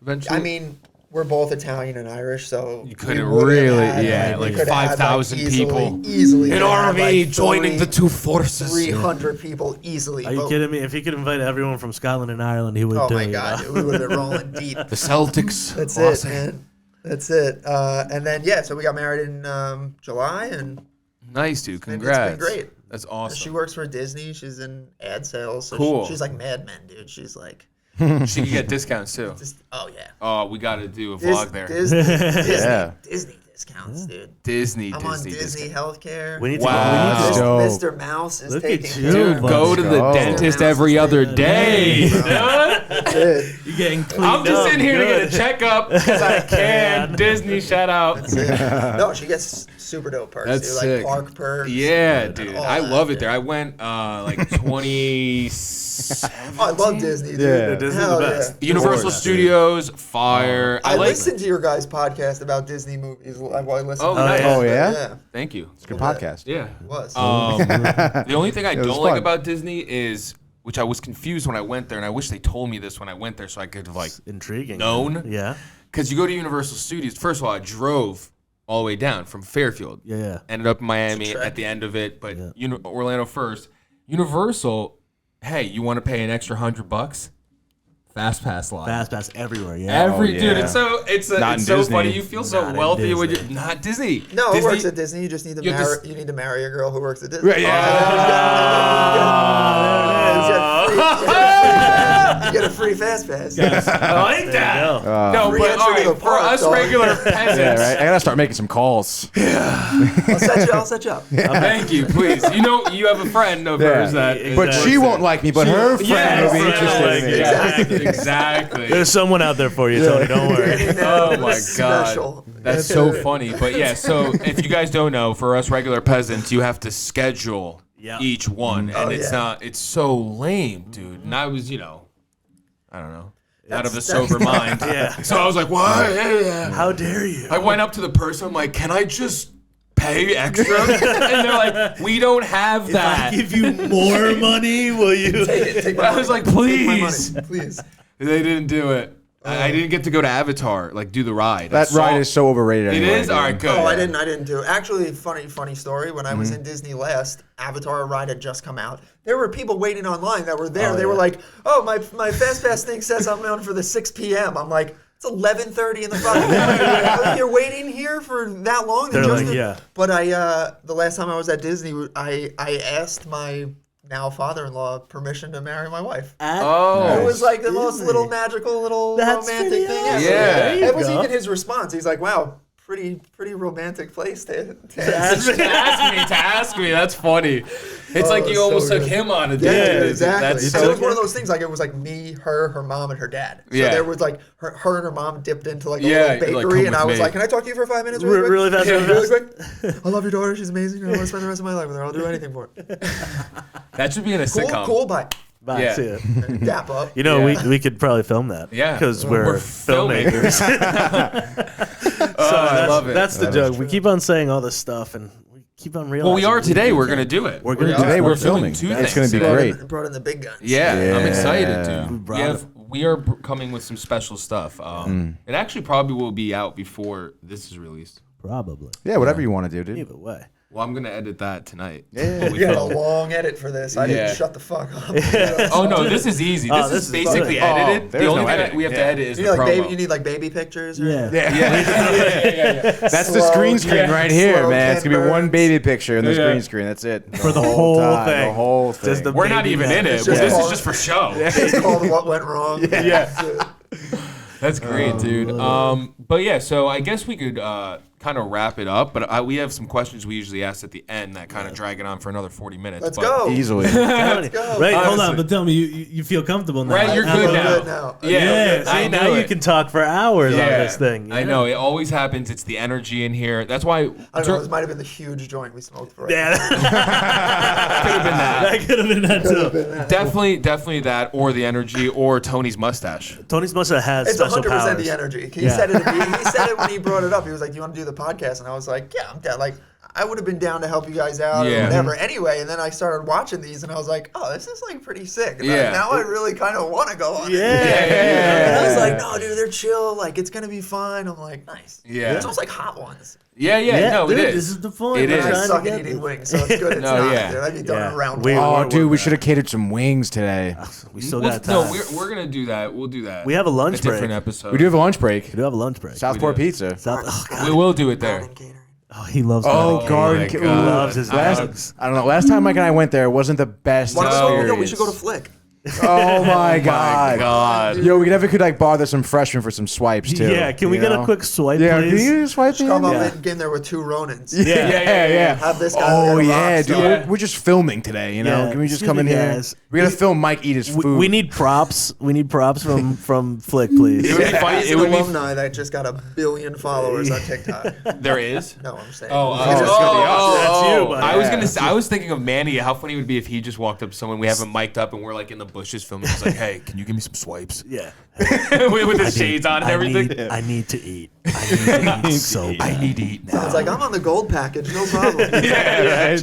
Eventually. I mean, we're both Italian and Irish, so you couldn't we would've really, had, like we could've had, 5,000 people. Easily. An could have army had, like, joining the two forces. 300 people easily. Are you but- kidding me? If he could invite everyone from Scotland and Ireland, he would Oh do my it. God, we would have been rolling deep. The Celtics. That's Los it, man. That's it. And then so we got married in July, and Nice, dude. it's Congrats. been great. That's She awesome. works for Disney. She's in ad sales. So Cool. she's like Mad Men, dude. She's like, She can get discounts too. oh yeah. Oh, we got to do a vlog there. Disney Yeah. discounts, dude. Disney, I'm on Disney. Disney healthcare. We need to Wow. go. Dope. Mr. Mouse is Look at taking you, care Dude, of buddy. go to the Go. dentist Mr. Mouse every is other taking day. care of dude. it. You're getting cleaned I'm just up. in here to Good. get a checkup because I can. Disney, shout out. No, she gets super dope perks. That's dude, sick. Like park perks. Yeah, and dude. all I that, love it dude. there. I went like 2017. Oh, I love Disney, dude. Yeah. Disney's Hell the best. yeah. Universal Course, Studios, fire. I like. listened to your guys' podcast about Disney movies. I listened Oh, to nice. it. Oh, yeah? Yeah, Thank you. It's a good podcast. Yeah. it was. The only thing I was don't like fun. about Disney is, which I was confused when I went there, and I wish they told me this when I went there so I could have like Intriguing. known. Yeah. Because you go to Universal Studios. First of all, I drove all the way down from Fairfield. Yeah. Ended up in Miami trek. at the end of it, but Orlando first. Universal. Hey, you want to pay an extra $100? Fast pass line. Fast pass everywhere. Yeah. Dude, yeah. it's so Not it's in so Disney. funny. You feel so Not in wealthy when you're Disney. not Disney. No, it Disney, works at Disney. You just need to You have marry. to You need to marry a girl who works at Disney. Right, You get a free fast pass. I like that. No, Free but entry all to the right, for park, us dog. regular peasants. Yeah, right. I gotta start making some calls. I'll set you up. Thank you, please. You know, you have a friend of hers that. But she won't like me. But her friend Yes, will be right, interested in me. exactly. There's someone out there for you, Tony. Don't worry. Oh my Special. god, that's so funny. But yeah, so if you guys don't know, for us regular peasants, you have to schedule Yeah. each one, and Oh, it's yeah. not. It's so lame, dude. And I was, I don't know, out of a That's- sober mind. Yeah. So I was like, what? Yeah. How dare you? I went up to the person. I'm like, can I just pay extra? And they're like, we don't have that. If I give you more money, will you? Take my I money. was like, Take my please. money, please. They didn't do it. I didn't get to go to Avatar, like do the ride. I That saw- ride is so overrated. It anyway, is? dude. All right, good. Oh, I didn't do it. Actually, funny story. When I was in Disney last, Avatar ride had just come out. There were people waiting online that were there. They were like, "Oh, my fast pass thing says I'm on for the 6 p.m." I'm like, "It's 11:30 in the fucking morning. You're waiting here for that long?" They're like, yeah. But the last time I was at Disney, I asked my now father-in-law permission to marry my wife. Oh. It was like the most Disney. little magical, little That's romantic pretty thing awesome. ever. Yeah. There you It was go. even his response. He's like, "Wow, pretty romantic place to to ask me. That's funny. It's like you so almost took good. him on a Yeah, date. exactly. That's So so it was one of those things. Like it was like me, her mom, and her dad. So Yeah. there was like her and her mom dipped into like a Yeah, little you're like, bakery, "Come and I with was me." like, "Can I talk to you for 5 minutes, really quick? Really fast, really really fast. quick. I love your daughter. She's amazing. I want to spend the rest of my life with her. I'll do anything for her." that should be in a Cool, sitcom. cool. Bye. Bye. Yeah. See ya. Dap up. You know, Yeah. we could probably film that. Yeah. Because we're filmmakers. I love it. That's the joke. We keep on saying all this stuff, and we keep on realizing. Well, we are today. We're gonna do it. We're gonna do Today it. we're filming filming. two It's going things to be today. great. Brought in the big guns. Yeah, I'm excited, Yeah. dude. We are coming with some special stuff. It actually probably will be out before this is released. Probably. Yeah, whatever you want to do, dude. Either way. Well, I'm gonna edit that tonight. Yeah. You had a long edit for this. I Yeah. didn't shut the fuck up. Oh no, this is easy. This this is is basically fun. edited. there's The only no thing editing. we have to Yeah. edit is You the need, like, promo. baby, you need like baby pictures. Or Yeah. That's the Slow screen screen cam- right here, slow man. It's cam going to be one burns. baby picture in the Yeah. screen screen. That's it. For the whole time, thing. The whole thing. Just the We're not baby even in man. it. just This is called- just for show. It's called What Went Wrong. That's great, dude. But yeah, so I guess we could kind of wrap it up. But we have some questions we usually ask at the end that kind of drag it on for another 40 minutes. Let's but- go. Easily. Let's go. Right, hold Honestly. on, but tell me, you feel comfortable now? Right, you're I good feel now. good now. Yeah, See, I now know you it. can talk for hours on this thing. I know it always happens. It's the energy in here. That's why. I don't know. This might have been the huge joint we smoked for. Yeah, Could have been that. that could have been that too. Definitely that, or the energy, or Tony's mustache. Tony's mustache has It's special 100% powers. the energy. He said it. He said it when he brought it up. He was like, "Do you want to do the podcast?" And I was like, "Yeah, I'm down." Like, I would have been down to help you guys out Yeah. or whatever. Anyway, and then I started watching these, and I was like, "Oh, this is like pretty sick." And Yeah. now I really kind of want to go on. it. Yeah. And I was like, "No, dude, they're chill. Like, it's gonna be fine." I'm like, "Nice." Yeah. It's almost like Hot Ones. Yeah, no, dude, it is. This is the point. It We're is. I trying to suck get at eating this. wings, so it's good. It's No, not. yeah. Dude. I'd be done Yeah. in round We- one. Oh, We're- dude, we should have catered some wings today. We still We'll- got time. no, we're gonna do that. We'll do that. We have a lunch break. different episode. We do have a lunch break. We do have a lunch break. Southport do. Pizza. Oh, God. We will do it there. Garden catering. Oh, he loves Oh, garden garden cake. ca- He ooh. loves his Last, dogs. I don't know. Last time Mike and I went there, it wasn't the best Wanna go? experience. Yo, we should go to Flick. Oh my god. God. Yo, we could like bother some freshmen for some swipes too. Yeah, can we you get know? a quick swipe, Yeah, please? can you swipe me? Come up Yeah. in there with two Ronins. Yeah. Have this guy. Oh like a yeah, rock dude. star. We're just filming today, you know. Yeah. Can we just Excuse come in me, here? guys. We gotta film Mike eat his food. We need props. We need props from Flick, please. It would be funny. He's It an would be. alumni that just got 1 billion followers on TikTok. There is. No, I'm saying. Oh, It's just gonna be us. That's you, buddy. I was Yeah. gonna. I was thinking of Manny. How funny it would be if he just walked up to someone. We have him mic'd up, and we're like in the bushes filming. He's like, "Hey, can you give me some swipes?" Yeah. with his shades on and everything. I need to eat. I need to eat so bad. I need to eat now. It's like, I'm on the gold package, no problem.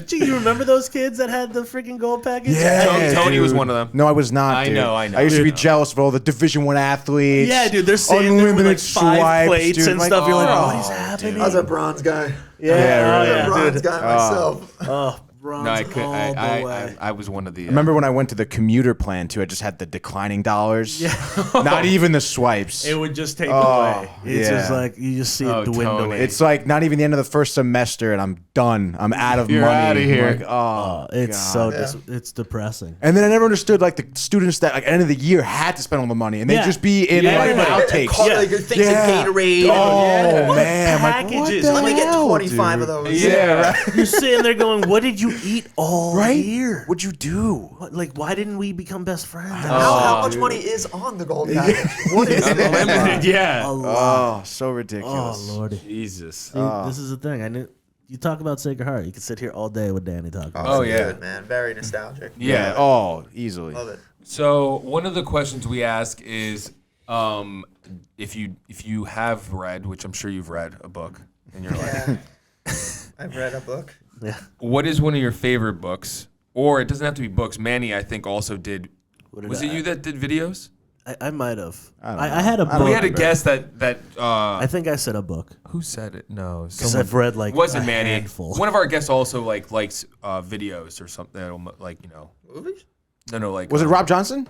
Gee, you remember those kids that had the freaking gold package? Yeah, Tony was dude. one of them. No, I was not. I dude. know, I know. I used to be Dude. jealous of all the Division I athletes. Yeah, dude, they're sitting there with Unlimited like 5 swipes, plates dude. and Like, stuff. You're like, oh, what is happening? I was a bronze guy. Yeah, Yeah, oh, right. I'm a yeah, bronze dude. guy myself. Oh, bronze No, I could. all the way. I was one of the. Remember when I went to the commuter plan too? I just had the declining dollars. Yeah. Not even the swipes. It would just take Oh, away. It's yeah. just like you just see Oh, it dwindling. Tony. It's like not even the end of the first semester, and I'm done. I'm out of You're money. outta here. I'm like, oh, it's God. so it's depressing. And then I never understood like the students that like end of the year had to spend all the money, and they'd Yeah. just be in Yeah, like everybody. outtakes. Call, Yeah. like, things like Gatorade. Oh What man, I'm like, what packages? the Let me get hell, 25 dude? of those. Yeah, right. You're sitting there going, "What did you eat all Right? year? What'd you do? What, like, why didn't we become best friends?" How much money is on the gold package? What is it? Unlimited. Yeah. A lot. Oh, so ridiculous. Oh lordy. Jesus. See, this is the thing. I knew you talk about Sacred Heart. You could sit here all day with Danny talking. Oh, it's yeah. good, man. Very nostalgic. Yeah. Oh, easily. Love it. So one of the questions we ask is, if you have read, which I'm sure you've read, a book in your life, Yeah. I've read a book. Yeah. what is one of your favorite books? Or it doesn't have to be books. Manny, I think, also did. What Was did it you that did videos? I might have. don't I know. had a book. We had a guess that I think I said a book who said it? No, because someone. I've read like Wasn't a Manny? handful. One of our guests also likes videos or something. Like Movies? no, like Was it Rob Johnson?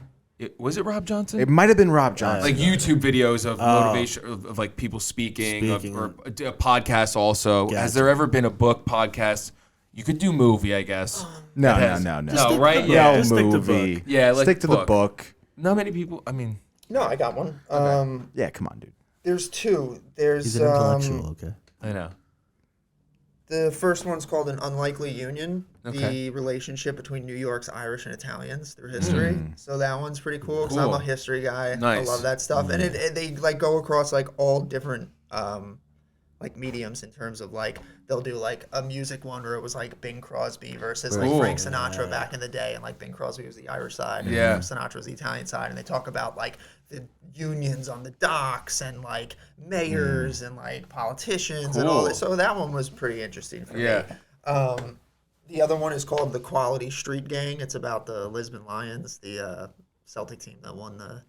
Was it Rob Johnson? It might have been Rob Johnson. Like YouTube videos of motivation of like people speaking. Or a podcast also. Gotcha. Has there ever been a book podcast? You could do movie, I guess. no, That no, has- no, no. No, right? Yeah. No Just stick to movie. book. Yeah, like stick to the book. book. Not many people. I mean, No, I got one. Yeah, come on, dude. There's two. There's He's an intellectual. Okay. I know. the first one's called An Unlikely Union, Okay. the relationship between New York's Irish and Italians through history. So that one's pretty cool because I'm Cool. a history guy. Nice. I love that stuff, and they like go across like all different like mediums in terms of like they'll do like a music one where it was like Bing Crosby versus like Cool. Frank Sinatra back in the day, and like Bing Crosby was the Irish side, and Sinatra was the Italian side, and they talk about like the unions on the docks and like mayors and like politicians and all this. So that one was pretty interesting for me. The other one is called The Quality Street Gang. It's about the Lisbon Lions, the Celtic team that won the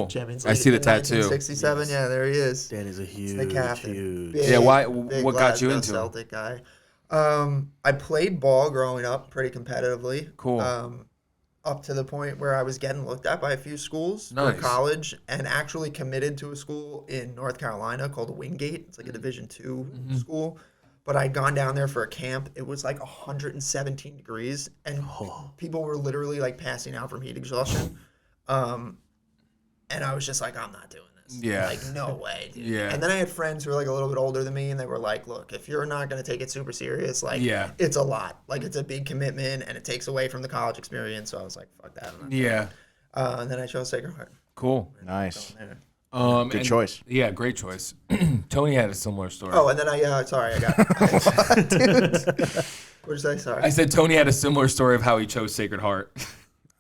Champions League. I see the in tattoo. 1967. Yeah, there he is. Danny's a huge, The captain. huge. Big, what got you Glasgow into it? Celtic guy. I played ball growing up pretty competitively. Cool. Up to the point where I was getting looked at by a few schools for Nice. college, and actually committed to a school in North Carolina called Wingate. It's like a Division II school. But I'd gone down there for a camp. It was like 117 degrees, and people were literally like passing out from heat exhaustion. And I was just like, I'm not doing this. Yeah. Like, no way, dude. Yeah. And then I had friends who were like a little bit older than me, and they were like, look, if you're not going to take it super serious, like, it's a lot. Like, it's a big commitment, and it takes away from the college experience. So I was like, fuck that. I'm not doing it. And then I chose Sacred Heart. Cool. Nice. Good choice. Yeah, great choice. Tony had a similar story. Oh, and then I got What'd you say? Sorry. I said Tony had a similar story of how he chose Sacred Heart.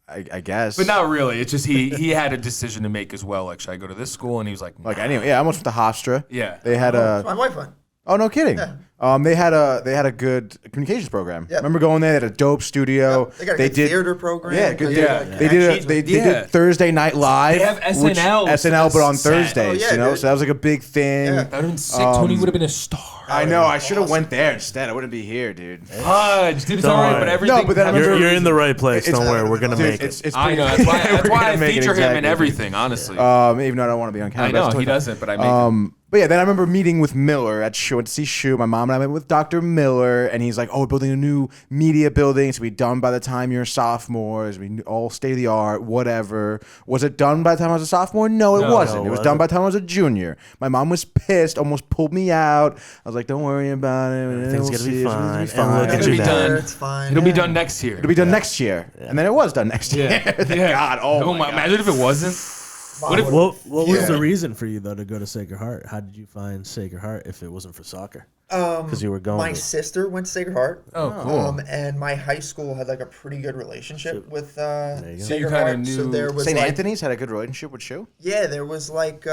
I guess. But not really. It's just he had a decision to make as well. Like, should I go to this school? And he was like, nah. Like anyway, I almost went to Hofstra. Yeah. They had My wife went. Oh, no kidding. Yeah. They had a good communications program. Yep. Remember going there? They had a dope studio. They got a good theater program. Yeah, good. Yeah. They did Thursday Night Live. They have SNL. SNL, but on Sad. Thursdays. Oh, yeah, dude. So that was like a big thing. Yeah. That would have been sick. Tony would have been a star. I know. I should have went there instead. I wouldn't be here, dude. Fudge, dude, it's Don't all right, worry. but everything. No, but then I remember- You're in the right place. Don't worry, we're gonna Dude, make it. it's I pretty- know. That's why We're I gonna make it feature him in exactly. everything, honestly. Even though I don't want to be on camera. I but that's know, totally he fine. doesn't, but I make him. But yeah, then I remember meeting with Miller at SHU. Went to see SHU. My mom and I met with Dr. Miller, and he's like, "Oh, we're building a new media building. It's gonna be done by the time you're sophomores. We all state of the art, whatever." Was it done by the time I was a sophomore? No, it wasn't. It was done by the time I was a junior. My mom was pissed, almost pulled me out. I was like, "Don't worry about it. Everything's gonna be fine." It's And look at It'll you be now. done. It's fine. It'll be done next year. It'll be done next year, and then it was done next year. Thank God. Oh my God. Imagine if it wasn't. What if? What was the reason for you though to go to Sacred Heart? How did you find Sacred Heart if it wasn't for soccer? Because you were going. My sister went to Sacred Heart. Oh, cool. And my high school had like a pretty good relationship with So you Sacred kinda Heart. knew- So there was St. like, Anthony's had a good relationship with SHU. yeah, there was like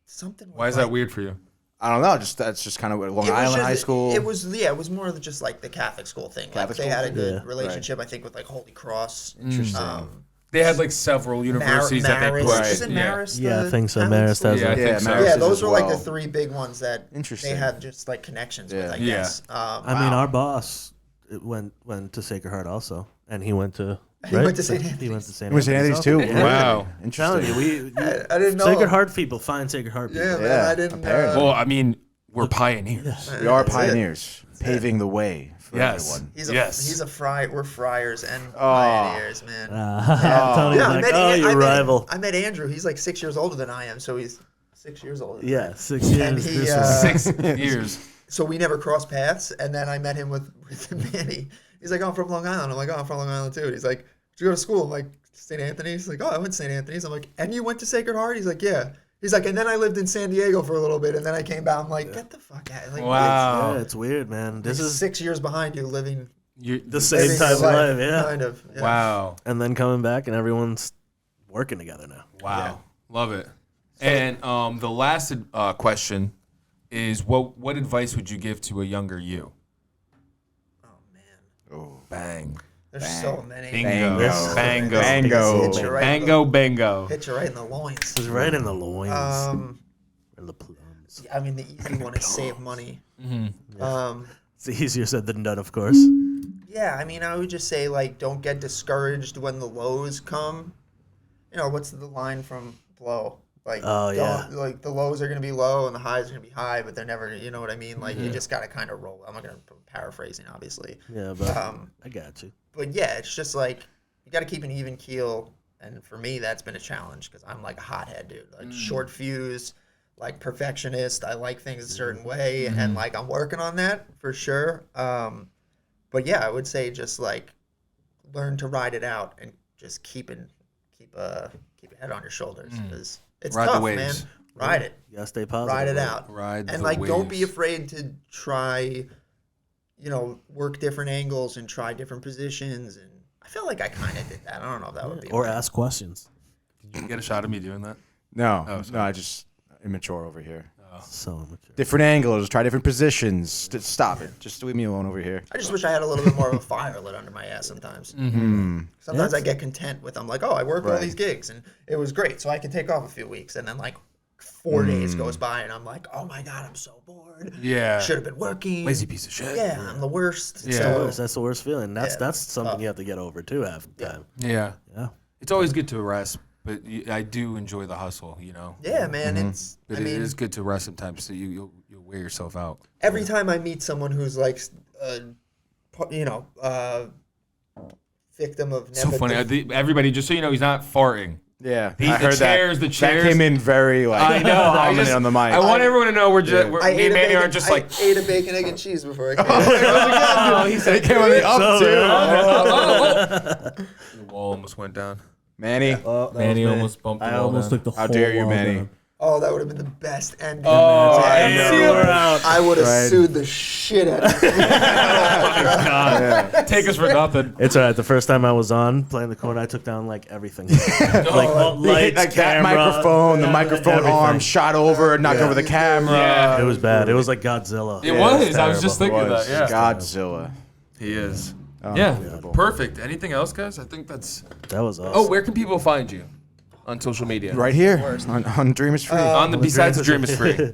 something. Why is that weird for you? I don't know. That's just kind of Long It was Island just- High School. It was more of just like the Catholic school thing. Catholic Like they school had a thing? good relationship, I think, with like Holy Cross. Interesting. They had like several universities that they Marist. pushed. Isn't Marist Yeah, I the think so. Catholic Marist school? has Yeah, I a- think so. Marist Yeah, is those as were like well. the three big ones that Interesting. they had just like connections with, I Yeah. guess. I mean, our boss went to Sacred Heart also, and he went to. He went to St. He Anthony's. went to St. It was Anthony's too. also. Yeah. Wow. I'm telling Interesting. you, I didn't know. Sacred Heart people find Sacred Heart people. Yeah, man, Yeah, I didn't. apparently. Well, I mean, we're pioneers. We are That's it. pioneers, paving the way for Yes. everyone. He's a fry. We're friars and pioneers, man. Tony's Yeah, I like, met oh, your rival. I met Andrew. He's like 6 years older than I am, so he's 6 years older. Yeah, 6 And years. he, This was 6 years. So we never crossed paths, and then I met him with Manny. He's like, "Oh, I'm from Long Island." I'm like, "Oh, I'm from Long Island too." And he's like, "Did you go to school?" I'm like, "St. Anthony's." He's like, "Oh, I went to St. Anthony's." I'm like, "And you went to Sacred Heart?" He's like, "Yeah." He's like, "And then I lived in San Diego for a little bit, and then I came back." I'm like, "Get the fuck out!" Like, Wow. yeah, it's weird, man. This This is is 6 years behind you, living the same living type your of life, yeah. kind of. Yeah. Wow. And then coming back, and everyone's working together now. Wow. Love it. And the last question is what advice would you give to a younger you? Oh man, Oh, Bang. there's so many. Bingo. Bango. Bango. Bango. Hit you right in Bango. Bango. the- Hit you right in the loins. This is right in the loins. Or the plums. I mean, the easy one is save money. It's easier said than done, of course. Yeah, I mean, I would just say, like, don't get discouraged when the lows come. You know, what's the line from Blow? Like, Oh, yeah. don't, like, the lows are going to be low and the highs are going to be high, but they're never, you know what I mean? Like, you just got to kind of roll. I'm not going to paraphrasing, obviously. Yeah, but I got you. But yeah, it's just like, you got to keep an even keel. And for me, that's been a challenge because I'm like a hothead, dude. Like, short fuse, like, perfectionist. I like things a certain way. And, like, I'm working on that for sure. But yeah, I would say just like learn to ride it out and just keep a head on your shoulders because it's Ride the tough, waves. man. ride it. You gotta stay positive. Ride it right? out. Ride And the like, don't be waves. afraid to try, work different angles and try different positions. And I feel like I kind of did that. I don't know if that would be. Or ask questions. Did you get a shot of me doing that? No, I just immature over here. So immature. Different angles, try different positions. Stop it. Just leave me alone over here. I just wish I had a little bit more of a fire lit under my ass sometimes. Sometimes I get content with, I'm like, oh, I worked all these gigs and it was great. So I can take off a few weeks. And then like 4 days goes by and I'm like, oh my God, I'm so bored. Yeah. Should have been working. Lazy piece of shit. Yeah, I'm the worst. Yeah. So, That's the worst feeling. That's Yeah. that's something you have to get over too half the time. Yeah. Yeah. It's always good to rest, but I do enjoy the hustle, yeah, man, it's, But it is good to rest sometimes so you'll wear yourself out. every time I meet someone who's like, victim of So funny. Everybody, just so you know, he's not farting. Yeah, The I heard chairs. That came in very like I know. prominent on the mic. I want everyone to know we're just me and Manny aren't just like. I ate a bacon, egg, and cheese before I came. Oh, he said it came on the up too. The wall almost went down. Manny, Manny almost bumped the I wall almost down. took the how whole dare you, wall Manny? down. Oh, that would have been the best ending. Oh, I I know. know. I would have Right. sued the shit out of you. Take us for nothing. It's all right. The first time I was on playing the corner, I took down like everything. Like lights, like that camera, microphone, the microphone everything. arm shot over, knocked over the camera. Yeah. It was bad. It was like Godzilla. It was. I was just terrible. thinking that. Yeah. Godzilla. He is. Oh, Yeah. unbelievable. Perfect. Anything else, guys? I think that's. That was awesome. Oh, where can people find you on social media? Right here on Dream is Free. On the besides the dream is free.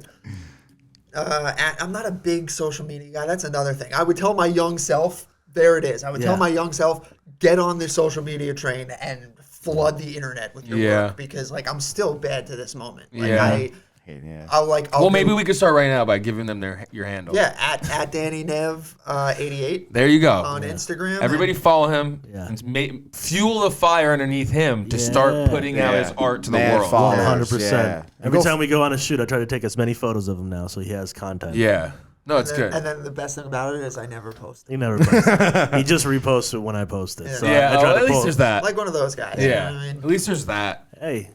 I'm not a big social media guy. That's another thing. I would tell my young self, there it is. I would tell Yeah. my young self, get on the social media train and flood the internet with your Yeah. work because like I'm still bad to this moment. Like Yeah. Yeah. I'll Well, maybe we could start right now by giving them your handle. Yeah, at Danny Nev 88 There you go. on Instagram. Everybody follow him Yeah. and fuel the fire underneath him to start Yeah. putting out his art to the Mad world. followers. 100%. Yeah. Every time we go on a shoot, I try to take as many photos of him now, so he has content. Yeah. No, it's good. And then the best thing about it is I never post. He never posts it. He just reposts it when I post it. So Yeah, I try to at least post. there's that. Like one of those guys. You know Yeah. what I mean? At least there's that. Hey,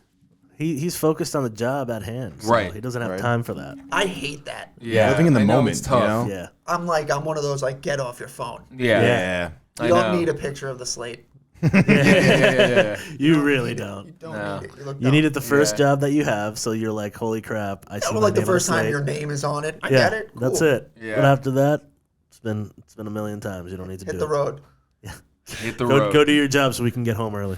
he's focused on the job at hand. So Right. He doesn't have Right. time for that. I hate that. Yeah. living in the I know, moment, it's tough. you know? Yeah. I'm one of those like get off your phone. Yeah. Yeah. You I don't know. need a picture of the slate. Yeah. You really You don't. don't No. need it. You look You dumb. need it the first Yeah. job that you have, so you're like, holy crap! I see Or my like the name on first time slate. your name is on it. I Yeah, get it. Cool. that's it. Yeah. But after that, it's been a million times. You don't need to Hit do the it. road. Hit the Go road. go do your job so we can get home early.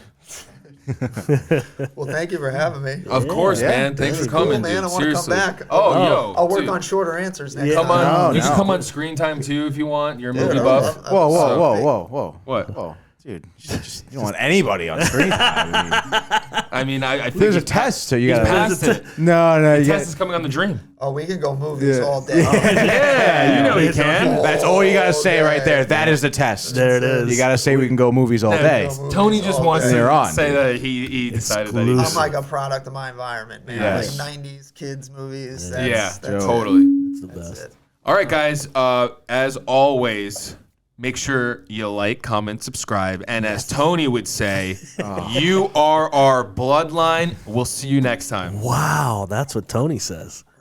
Well, thank you for having me. Of course, Yeah. man. Thanks This for is cool, coming, man. dude. I wanna come Seriously. back. Oh, yo. I'll work dude. on shorter answers next Yeah. time. Come on. No, You can no. come on Screen Time too if you want. You're a movie Yeah, buff. Whoa, whoa, So- whoa, whoa, whoa. What? Whoa. Dude, you don't want anybody on screen. I mean, I think There's a he's test, so you He's gotta. past it. No, you The got. test is coming on the dream. Oh, we can go movies Yeah. all day. Yeah, you know you can. That's all you gotta say right there. yeah. That is the test. There it is. You gotta say we can go movies all day. Movies Tony just all wants day. to They're on, say dude. that he decided that he Exclusive. I'm like a product of my environment, man. Yes. Like 90s kids movies. Yeah, That's totally. It's the That's best. it. All right, guys. As always, make sure you like, comment, subscribe, and as Tony would say, you are our bloodline. We'll see you next time. Wow, that's what Tony says.